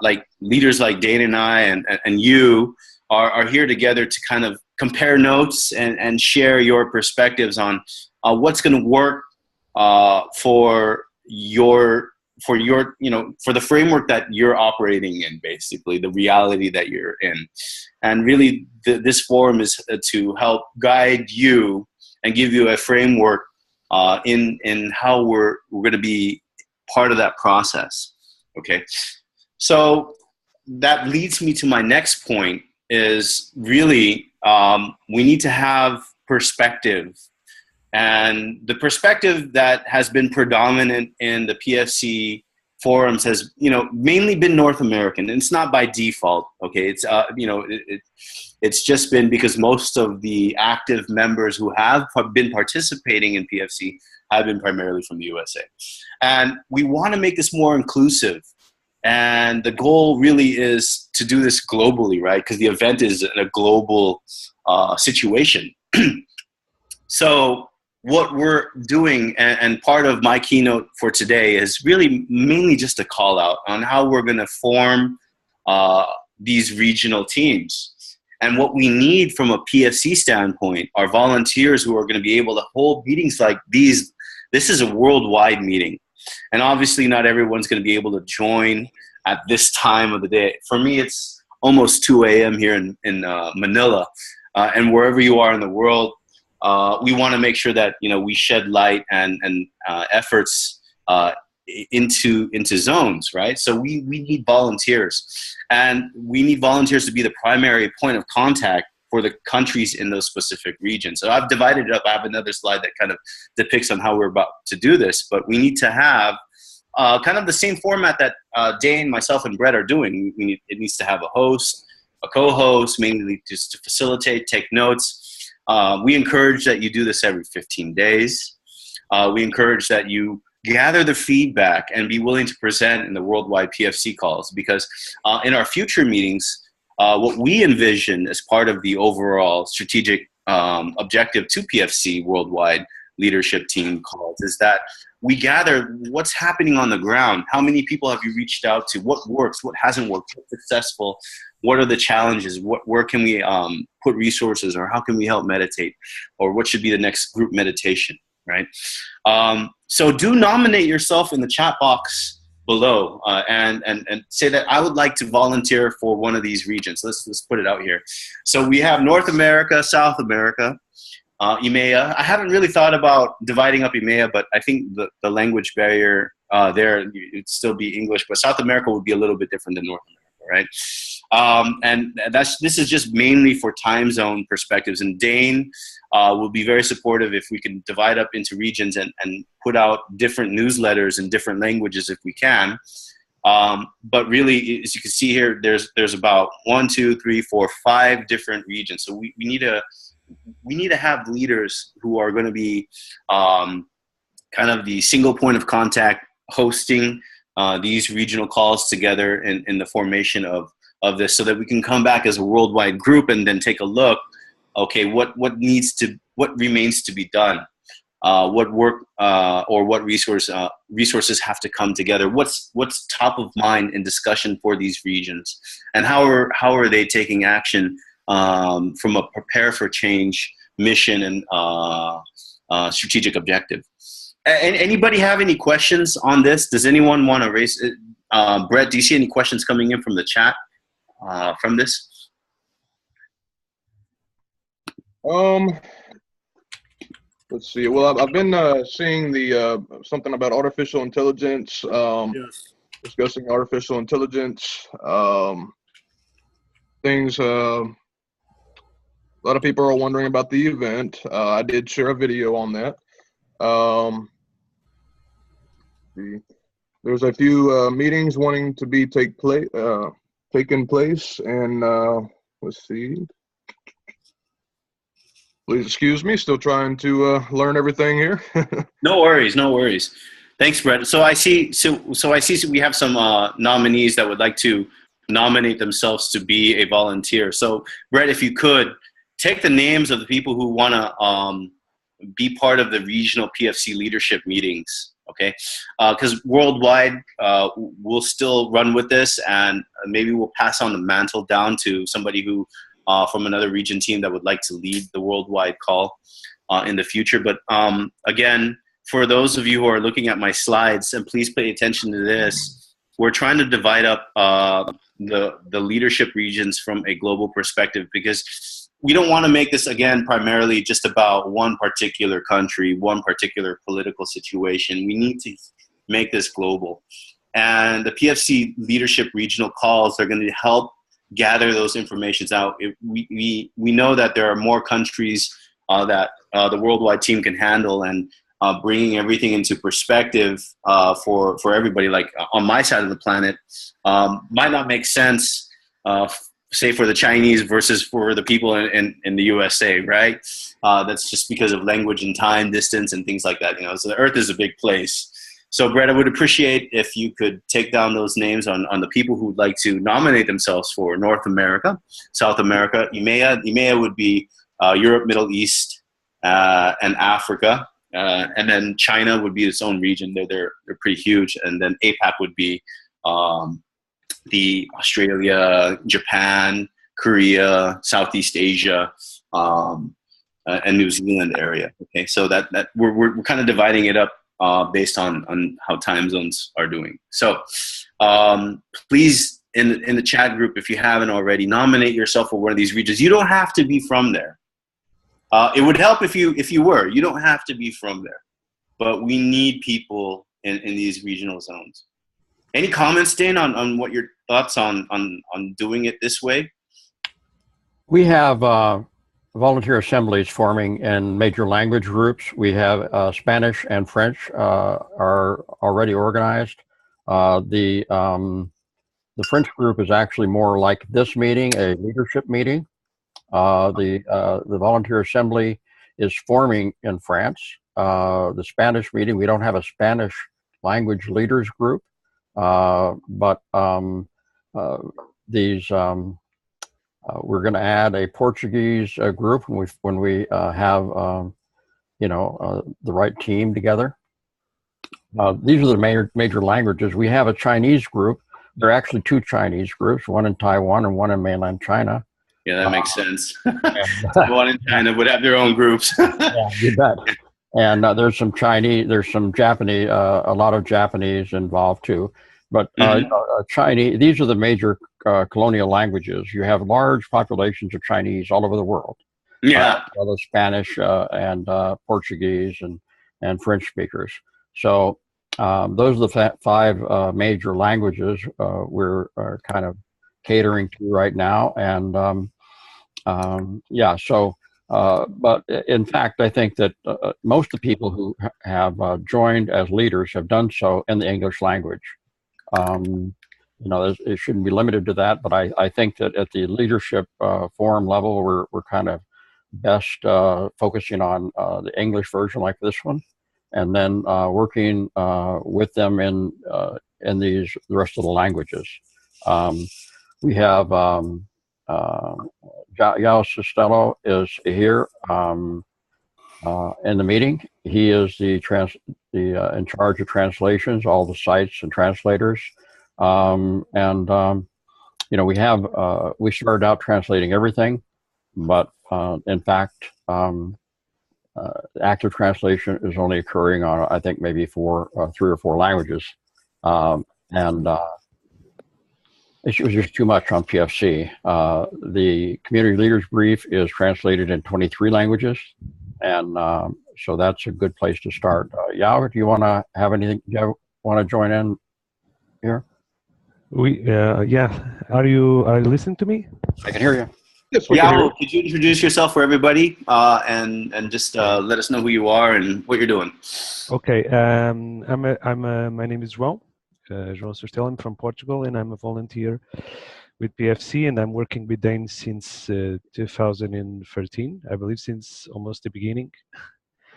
like leaders like Dane and I and you are here together to kind of compare notes and share your perspectives on what's going to work for the framework that you're operating in, basically the reality that you're in. And really this forum is to help guide you and give you a framework in how we're going to be part of that process. Okay. So that leads me to my next point is really we need to have perspective. And the perspective that has been predominant in the PFC forums has, mainly been North American. And it's not by default. Okay. It's, it's just been because most of the active members who have been participating in PFC have been primarily from the USA. And we want to make this more inclusive. And the goal really is to do this globally, right? Because the event is a global situation. So what we're doing, and part of my keynote for today is really mainly just a call out on how we're going to form these regional teams. And what we need from a PFC standpoint are volunteers who are going to be able to hold meetings like these. This is a worldwide meeting. And obviously not everyone's going to be able to join at this time of the day. For me, it's almost 2 a.m. here in Manila. And wherever you are in the world, we want to make sure that we shed light and efforts into zones, right? So we need volunteers, and we need volunteers to be the primary point of contact for the countries in those specific regions. So I've divided it up. I have another slide that kind of depicts on how we're about to do this, but we need to have kind of the same format that Dane, myself, and Brett are doing. It needs to have a host, a co-host, mainly just to facilitate, take notes. We encourage that you do this every 15 days. We encourage that you gather the feedback and be willing to present in the worldwide PFC calls, because in our future meetings, what we envision as part of the overall strategic objective to PFC worldwide leadership team calls is that we gather what's happening on the ground. How many people have you reached out to? What works? What hasn't worked? What's successful? What are the challenges? Where can we put resources, or how can we help meditate? Or what should be the next group meditation, right? So do nominate yourself in the chat box below and say that I would like to volunteer for one of these regions. Let's put it out here. So we have North America, South America, EMEA. I haven't really thought about dividing up EMEA, but I think the language barrier there, it'd still be English, but South America would be a little bit different than North America, right? And this is just mainly for time zone perspectives. And Dane will be very supportive if we can divide up into regions and put out different newsletters in different languages if we can. But really, as you can see here, there's about 1, 2, 3, 4, 5 different regions. So we need to have leaders who are going to be kind of the single point of contact, hosting these regional calls together in the formation of this, so that we can come back as a worldwide group and then take a look. Okay, what remains to be done? What work or what resources have to come together? What's top of mind in discussion for these regions, and how are they taking action from a prepare for change mission and strategic objective? Anybody have any questions on this? Does anyone want to raise it? Brett, do you see any questions coming in from the chat from this? Let's see. Well, I've been seeing the something about artificial intelligence. Yes. Discussing artificial intelligence things. A lot of people are wondering about the event. I did share a video on that. There's a few meetings wanting to be taken place, and let's see. Please excuse me, still trying to learn everything here. No worries, no worries. Thanks, Brett. So I see we have some nominees that would like to nominate themselves to be a volunteer. So, Brett, if you could take the names of the people who want to be part of the regional PFC leadership meetings, okay? Because worldwide, we'll still run with this, and maybe we'll pass on the mantle down to somebody who from another region team that would like to lead the worldwide call in the future. But again, for those of you who are looking at my slides, and please pay attention to this, we're trying to divide up the leadership regions from a global perspective, because we don't want to make this, again, primarily just about one particular country, one particular political situation. We need to make this global. And the PFC leadership regional calls are going to help gather those informations out. We know that there are more countries that the worldwide team can handle, and bringing everything into perspective for everybody, like on my side of the planet, might not make sense, say for the Chinese versus for the people in the USA, right? That's just because of language and time, distance, and things like that. So the Earth is a big place. So, Brett, I would appreciate if you could take down those names on the people who would like to nominate themselves for North America, South America. EMEA would be Europe, Middle East, and Africa. And then China would be its own region. They're pretty huge. And then APAC would be the Australia, Japan, Korea, Southeast Asia, and New Zealand area. Okay, so that we're kind of dividing it up based on how time zones are doing. So please, in the chat group, if you haven't already, nominate yourself for one of these regions. You don't have to be from there. It would help if you were. You don't have to be from there, but we need people in these regional zones. Any comments, Dane, on what your thoughts on doing it this way? We have volunteer assemblies forming in major language groups. We have Spanish and French are already organized. The French group is actually more like this meeting, a leadership meeting. The volunteer assembly is forming in France. The Spanish meeting, we don't have a Spanish language leaders group, but we're going to add a Portuguese group when we have the right team together. These are the major languages. We have a Chinese group. There are actually two Chinese groups, one in Taiwan and one in mainland China. Yeah, that makes sense. Taiwan and China would have their own groups. Yeah, you bet. And there's some Chinese, there's some Japanese, a lot of Japanese involved too. But Chinese, these are the major colonial languages. You have large populations of Chinese all over the world. Yeah. Well, Spanish and Portuguese and French speakers. So those are the five major languages we're kind of catering to right now. And but in fact, I think that most of the people who have joined as leaders have done so in the English language. It shouldn't be limited to that, but I think that at the leadership forum level, we're kind of best focusing on the English version like this one, and then working with them in the rest of the languages. We have Yao Costello is here in the meeting. He is in charge of translations, all the sites and translators. We started out translating everything, but in fact, active translation is only occurring on, I think, maybe 3 or 4 languages. It was just too much on PFC. The community leaders brief is translated in 23 languages. And so that's a good place to start. Yao, do you want to have anything? Do you want to join in here? Yeah. Are you listening to me? I can hear you. Yes, Yao, could you introduce yourself for everybody and just let us know who you are and what you're doing? Okay. My name is João. João Costello. I'm from Portugal, and I'm a volunteer with PFC, and I'm working with Dane since 2013, I believe, since almost the beginning.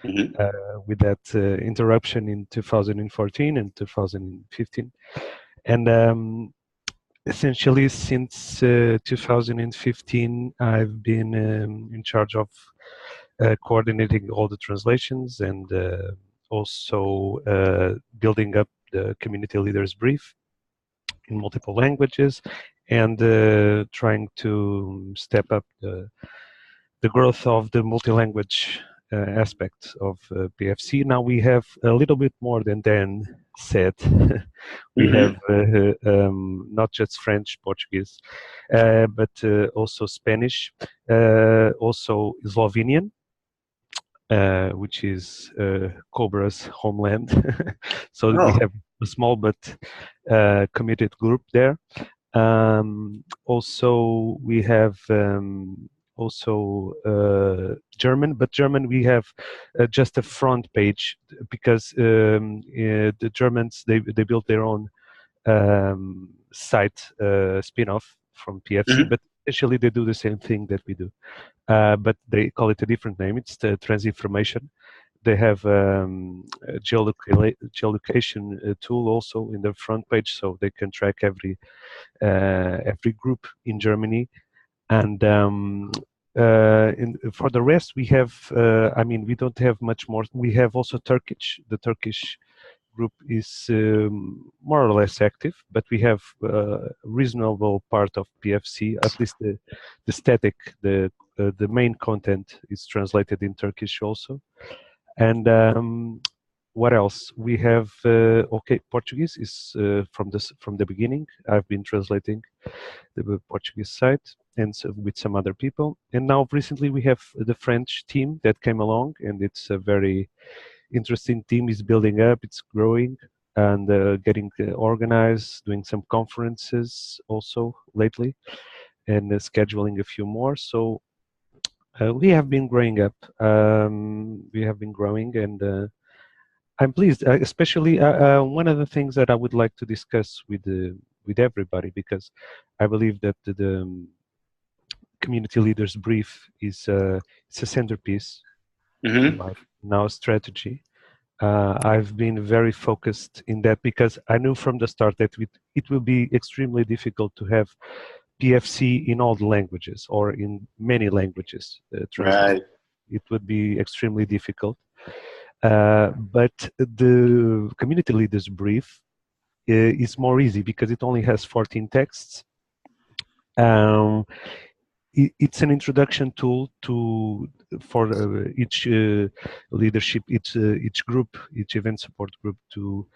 With that interruption in 2014 and 2015. And Essentially, since 2015, I've been in charge of coordinating all the translations and also building up the community leaders brief in multiple languages and trying to step up the growth of the multi-language aspect of PFC. Now we have a little bit more than Dan said. We have not just French, Portuguese, but also Spanish, also Slovenian, which is Cobra's homeland. So we have a small but committed group there. Also, we have German, but German we have just a front page because the Germans they built their own site spin-off from PFC, but actually they do the same thing that we do, but they call it a different name. It's the Transinformation. They have a geolocation tool also in the front page, so they can track every group in Germany. And for the rest, we have, I mean, we don't have much more. We have also Turkish. The Turkish group is more or less active, but we have a reasonable part of PFC, at least the static, the main content is translated in Turkish also. And what else? We have okay, Portuguese is from the beginning. I've been translating the Portuguese site and so with some other people. And now recently we have the French team that came along, and it's a very interesting team. Is building up, it's growing and getting organized, doing some conferences also lately, and scheduling a few more. So we have been growing up. We have been growing, and I'm pleased. Especially one of the things that I would like to discuss with everybody, because I believe that the community leaders brief is it's a centerpiece in my now strategy. I've been very focused in that because I knew from the start that it will be extremely difficult to have PFC in all the languages or in many languages. Right. It would be extremely difficult. But the community leaders brief is more easy because it only has 14 texts. It's an introduction tool for each leadership, each group, each event support group to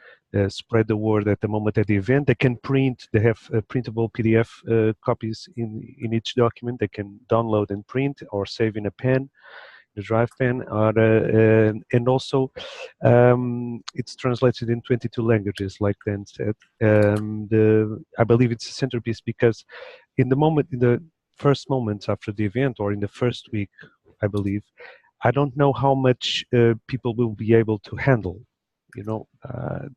spread the word at the moment at the event. They can print. They have printable PDF copies in each document. They can download and print or save in a pen, the drive pen, or, and also it's translated in 22 languages, like Dan said. I believe it's a centerpiece because in the first moments after the event or in the first week, I believe, I don't know how much people will be able to handle. You know,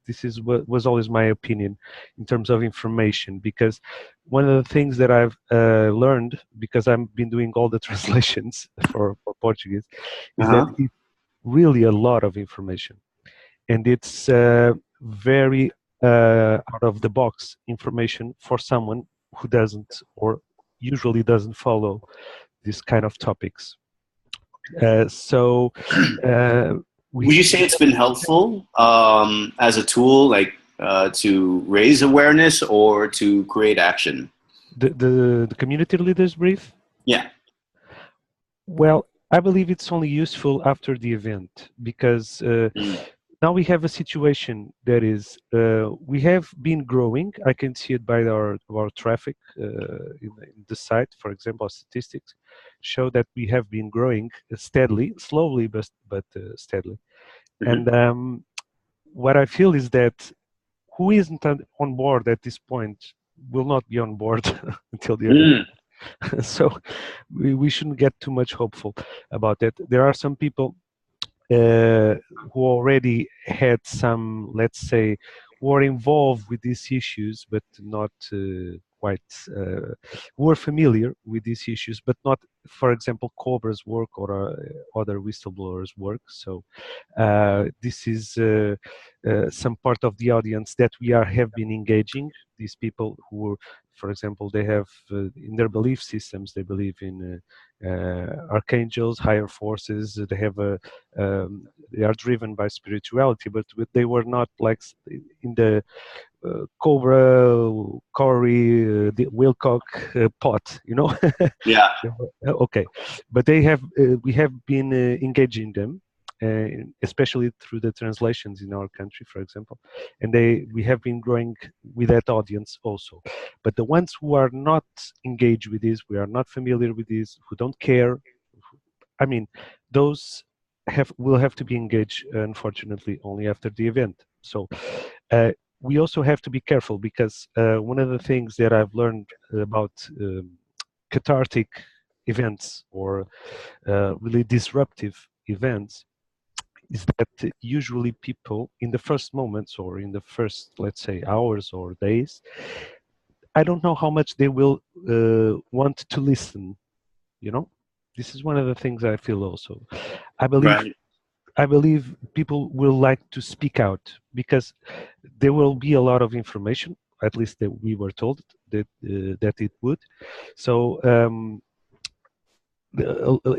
this is what was always my opinion in terms of information, because one of the things that I've learned, because I've been doing all the translations for Portuguese, is that it's really a lot of information, and it's very out of the box information for someone who doesn't or usually doesn't follow this kind of topics. Would you say it's been helpful as a tool, like to raise awareness or to create action? The community leaders brief? Yeah. Well, I believe it's only useful after the event because now we have a situation that is, we have been growing. I can see it by our traffic in the site. For example, our statistics show that we have been growing steadily, slowly, but steadily. And what I feel is that who isn't on board at this point will not be on board until the end. So we shouldn't get too much hopeful about that. There are some people who already had some, let's say, were involved with these issues, but not quite who are familiar with these issues, but not, for example, Cobra's work or other whistleblowers' work. So this is some part of the audience that we have been engaging. These people who, for example, they have in their belief systems, they believe in archangels, higher forces. They have they are driven by spirituality, but they were not like in the Cobra, Corey, the Wilcock pot, you know. Yeah. Okay, but they have we have been engaging them, especially through the translations in our country, for example, and we have been growing with that audience also. But the ones who are not engaged with this, we are not familiar with this, who don't care, I mean, those will have to be engaged, unfortunately, only after the event. So we also have to be careful, because one of the things that I've learned about cathartic events or really disruptive events is that usually people in the first moments or in the first, let's say, hours or days, I don't know how much they will want to listen, you know. This is one of the things I feel also. I believe people will like to speak out, because there will be a lot of information, at least that we were told that that it would. So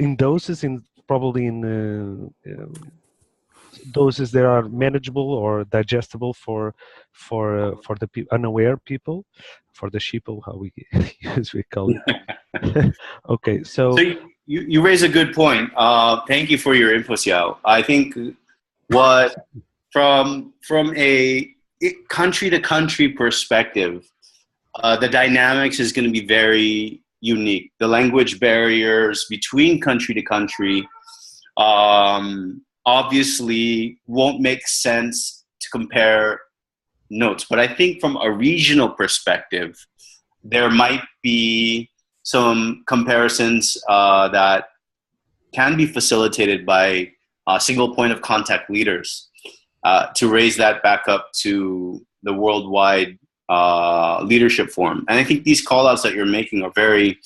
in doses, probably in doses that are manageable or digestible for the unaware people, for the sheeple, how we usually call it. Okay, so you raise a good point. Thank you for your info, Xiao. I think what from a country to country perspective, the dynamics is going to be very unique. The language barriers between country to country obviously won't make sense to compare notes. But I think from a regional perspective, there might be some comparisons that can be facilitated by single point of contact leaders to raise that back up to the worldwide leadership forum. And I think these call outs that you're making are very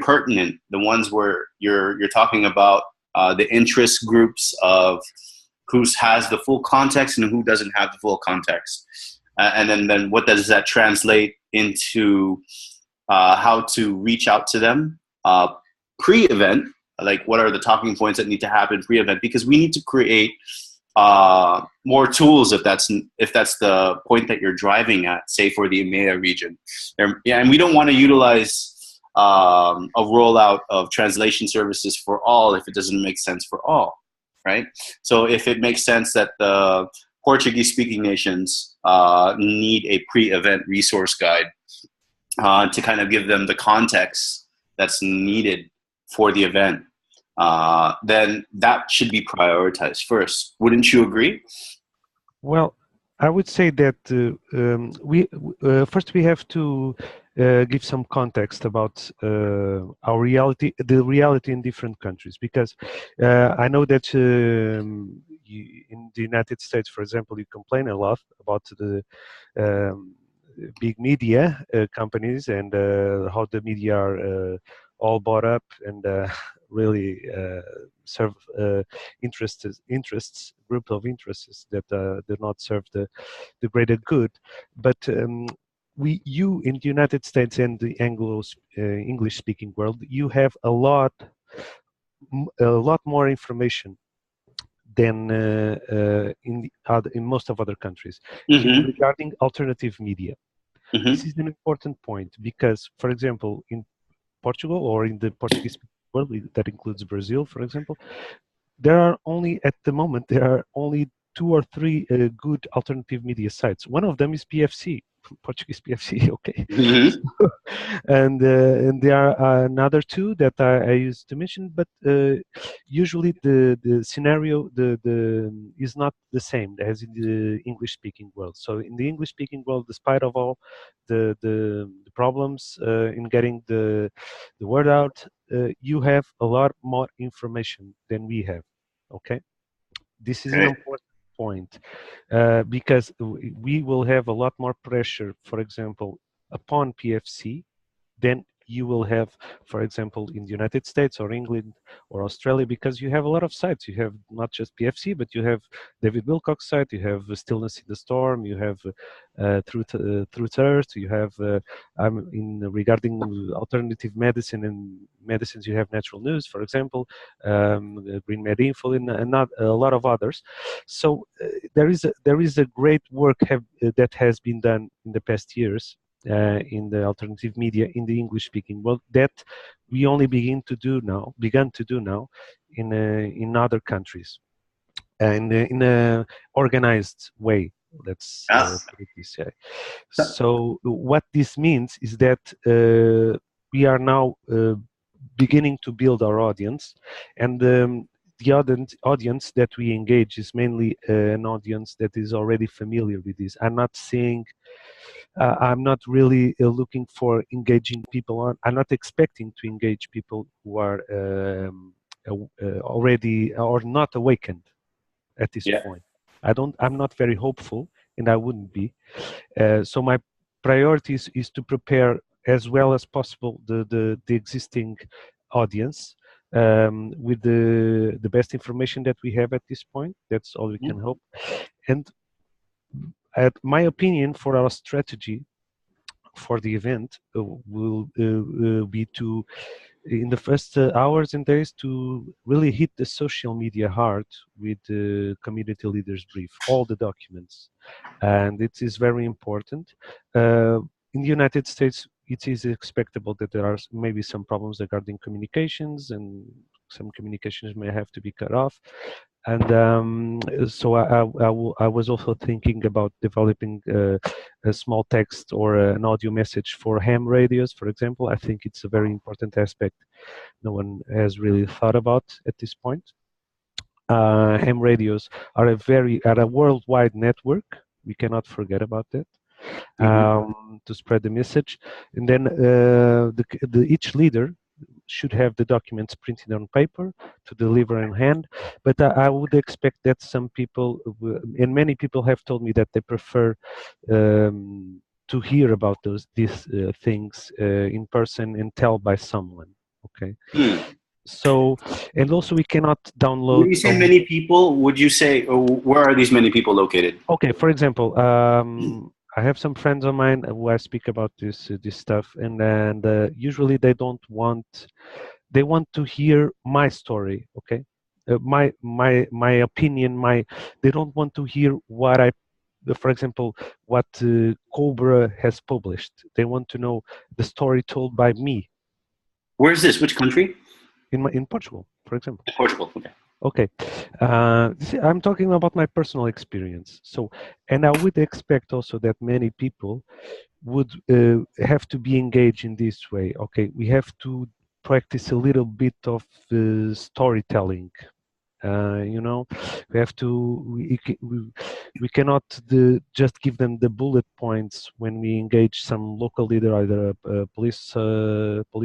pertinent. The ones where you're talking about the interest groups of who has the full context and who doesn't have the full context. And then what does that translate into how to reach out to them pre-event, like what are the talking points that need to happen pre-event, because we need to create more tools if that's the point that you're driving at, say for the EMEA region. And we don't want to utilize a rollout of translation services for all if it doesn't make sense for all, right? So if it makes sense that the Portuguese-speaking nations need a pre-event resource guide to kind of give them the context that's needed for the event, then that should be prioritized first. Wouldn't you agree? Well, I would say that first we have to give some context about our reality, the reality in different countries, because I know that in the United States, for example, you complain a lot about the big media companies and how the media are all bought up and really serve group of interests that do not serve the greater good. But you in the United States and the English-speaking world, you have a lot more information than in most of other countries regarding alternative media. This is an important point because, for example, in Portugal or in the Portuguese world, that includes Brazil, for example, there are only 2 or 3 good alternative media sites. One of them is PFC, Portuguese PFC, okay. And there are another 2 that I used to mention, but usually the scenario is not the same as in the English-speaking world. So in the English-speaking world, despite of all the problems in getting the word out, you have a lot more information than we have. Okay, this is an important. point, because we will have a lot more pressure, for example, upon PFC than you will have, for example, in the United States or England or Australia, because you have a lot of sites. You have not just PFC, but you have David Wilcock's site, you have Stillness in the Storm, you have Truth Earth, you have, regarding alternative medicine and medicines, you have Natural News, for example, Green Med Info, and not a lot of others. So there is a great work that has been done in the past years in the alternative media in the English-speaking world that we only began to do now in other countries, and in a organized way. Let's put it this way. So what this means is that we are now beginning to build our audience, and the audience that we engage is mainly an audience that is already familiar with this. I'm not saying I'm not really looking for engaging people. I'm not expecting to engage people who are already or not awakened at this point. I'm not very hopeful, and I wouldn't be. So my priority is to prepare as well as possible the existing audience with the best information that we have at this point. That's all we can hope. And my opinion for our strategy for the event will be to, in the first hours and days, to really hit the social media hard with the community leaders brief, all the documents. And it is very important. In the United States, it is expectable that there are maybe some problems regarding communications, and some communications may have to be cut off. And so I was also thinking about developing a small text or an audio message for ham radios, for example. I think it's a very important aspect no one has really thought about at this point. Ham radios are a worldwide network. We cannot forget about that. To spread the message, and then each leader should have the documents printed on paper to deliver in hand. But I would expect that some people, and many people have told me that they prefer to hear about these things in person and tell by someone. Okay. So, and also we cannot download. When you say many people, would you say, where are these many people located? Okay, for example, I have some friends of mine who I speak about this stuff, and usually they want to hear my story. Okay, my opinion. They don't want to hear for example, what Cobra has published. They want to know the story told by me. Where is this? Which country? In Portugal, for example. Portugal. Okay. Okay, I'm talking about my personal experience. So, and I would expect also that many people would have to be engaged in this way. Okay, we have to practice a little bit of storytelling. We have to. We cannot just give them the bullet points when we engage some local leader, either a police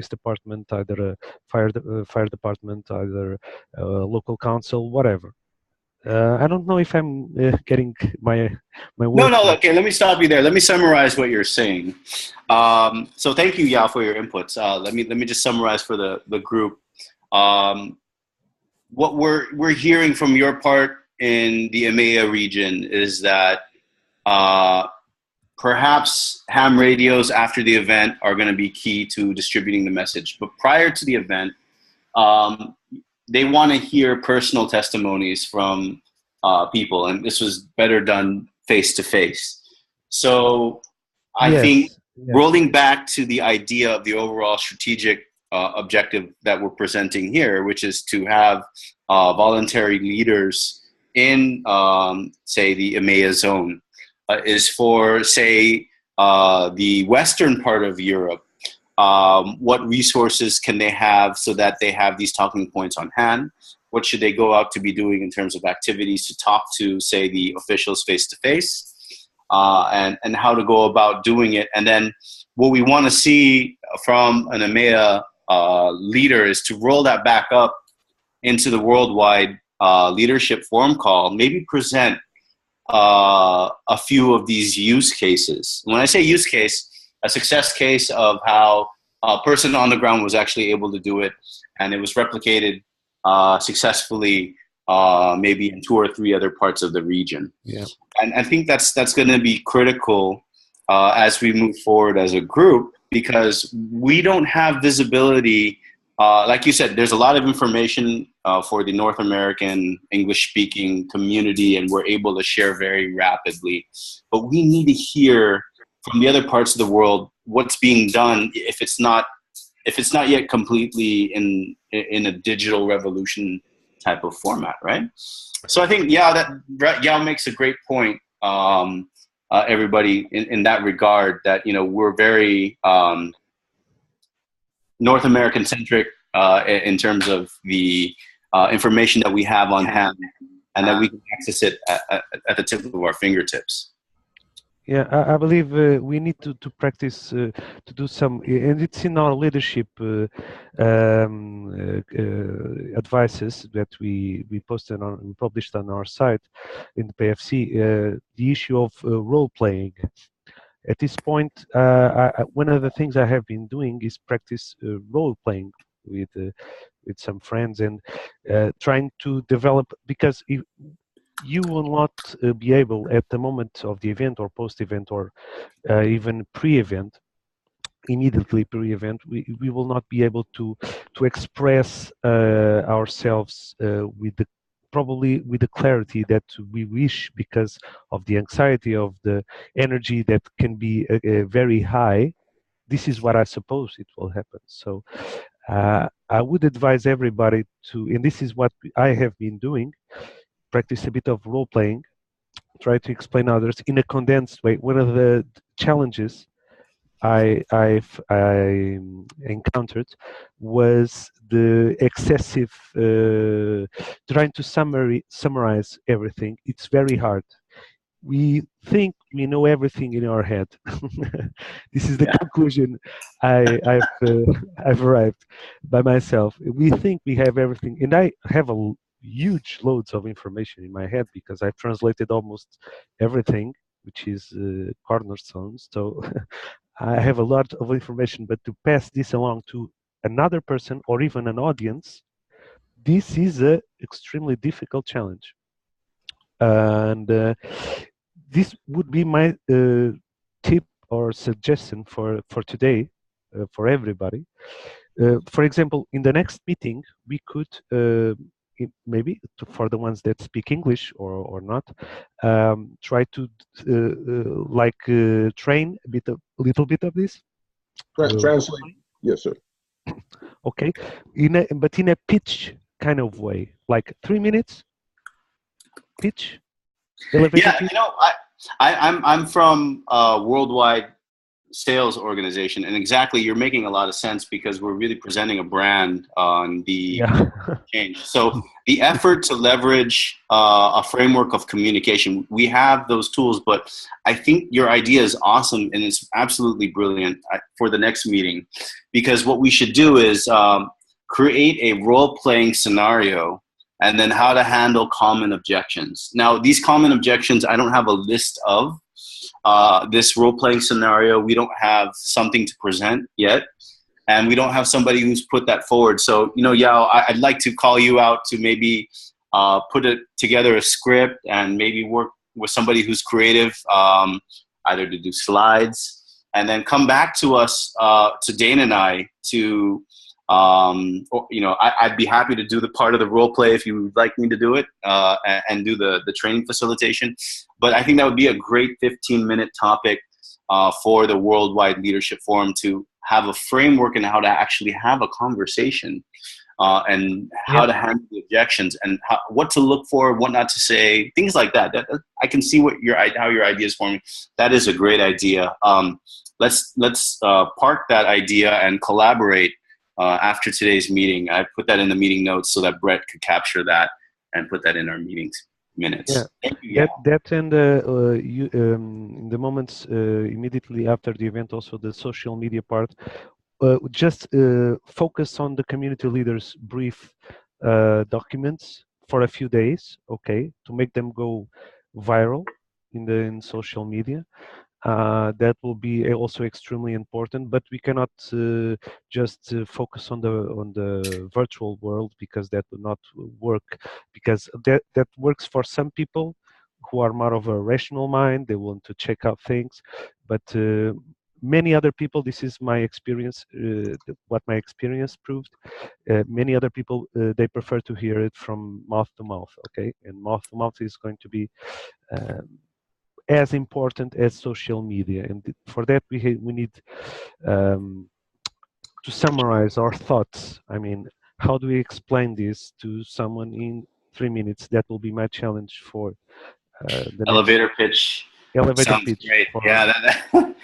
department, either a fire department, either a local council, whatever. I don't know if I'm getting my words. No. Okay, let me stop you there. Let me summarize what you're saying. So thank you, Yao, for your inputs. Let me just summarize for the group. What we're hearing from your part in the EMEA region is that perhaps ham radios after the event are going to be key to distributing the message. But prior to the event, they want to hear personal testimonies from people, and this was better done face to face. So I think rolling back to the idea of the overall strategic objective that we're presenting here, which is to have voluntary leaders in, say, the EMEA zone, is for, say, the western part of Europe. What resources can they have so that they have these talking points on hand? What should they go out to be doing in terms of activities to talk to, say, the officials face-to-face, and how to go about doing it? And then what we want to see from an EMEA leader is to roll that back up into the worldwide leadership forum call, maybe present a few of these use cases. When I say use case, a success case of how a person on the ground was actually able to do it, and it was replicated successfully, maybe in 2 or 3 other parts of the region. Yeah. And I think that's going to be critical as we move forward as a group, because we don't have visibility. Like you said, there's a lot of information for the North American English-speaking community, and we're able to share very rapidly. But we need to hear from the other parts of the world what's being done if it's not yet completely in a digital revolution type of format, right? So I think Yao makes a great point. Everybody in that regard, that we're very North American centric in terms of the information that we have on hand, and that we can access it at the tip of our fingertips. Yeah, I believe we need to practice to do some, and it's in our leadership advices that we published on our site in the PFC. The issue of role playing. At this point, one of the things I have been doing is practice role playing with some friends, and trying to develop, because if you will not be able at the moment of the event or post-event or even pre-event, immediately pre-event, we will not be able to express ourselves probably with the clarity that we wish, because of the anxiety of the energy that can be very high. This is what I suppose it will happen. So I would advise everybody to, and this is what I have been doing, practice a bit of role playing, try to explain others in a condensed way. One of the challenges I've encountered was the excessive trying to summarize everything. It's very hard. We think we know everything in our head. This is the conclusion I've arrived by myself. We think we have everything, and I have a huge loads of information in my head because I've translated almost everything, which is cornerstones. So I have a lot of information, but to pass this along to another person or even an audience, this is a extremely difficult challenge. And this would be my tip or suggestion for today, for everybody. For example, in the next meeting, we could maybe for the ones that speak English or not, try to train a little bit of this. Translate. Yes, sir. Okay, but in a pitch kind of way, like 3 minutes pitch. Yeah, I'm from Worldwide Sales Organization, and exactly, you're making a lot of sense, because we're really presenting a brand on the change. So the effort to leverage a framework of communication, we have those tools, but I think your idea is awesome, and it's absolutely brilliant for the next meeting, because what we should do is create a role-playing scenario, and then how to handle common objections. Now, these common objections, I don't have a list of. This role-playing scenario, we don't have something to present yet, and we don't have somebody who's put that forward. So, Yao, I'd like to call you out to maybe put together a script, and maybe work with somebody who's creative, either to do slides, and then come back to us, to Dane and I, to I'd be happy to do the part of the role play if you would like me to do it, and do the training facilitation. But I think that would be a great 15-minute topic for the Worldwide Leadership Forum, to have a framework in how to actually have a conversation, and how to handle the objections, and what to look for, what not to say, things like that. I can see how your idea is forming. That is a great idea. Let's park that idea and collaborate after today's meeting. I put that in the meeting notes so that Brett could capture that and put that in our meetings minutes. Yeah. Thank you, That and in the moments immediately after the event, also the social media part, just focus on the community leaders' brief documents for a few days, okay, to make them go viral, in social media. That will be also extremely important, but we cannot just focus on the virtual world, because that will not work, because that works for some people who are more of a rational mind. They want to check out things, but many other people, this is my experience, what my experience proved, many other people, they prefer to hear it from mouth to mouth, okay? And mouth to mouth is going to be as important as social media, and for that we need to summarize our thoughts. I mean, how do we explain this to someone in 3 minutes? That will be my challenge for the Elevator next pitch. elevator Sounds pitch. great. For, Yeah,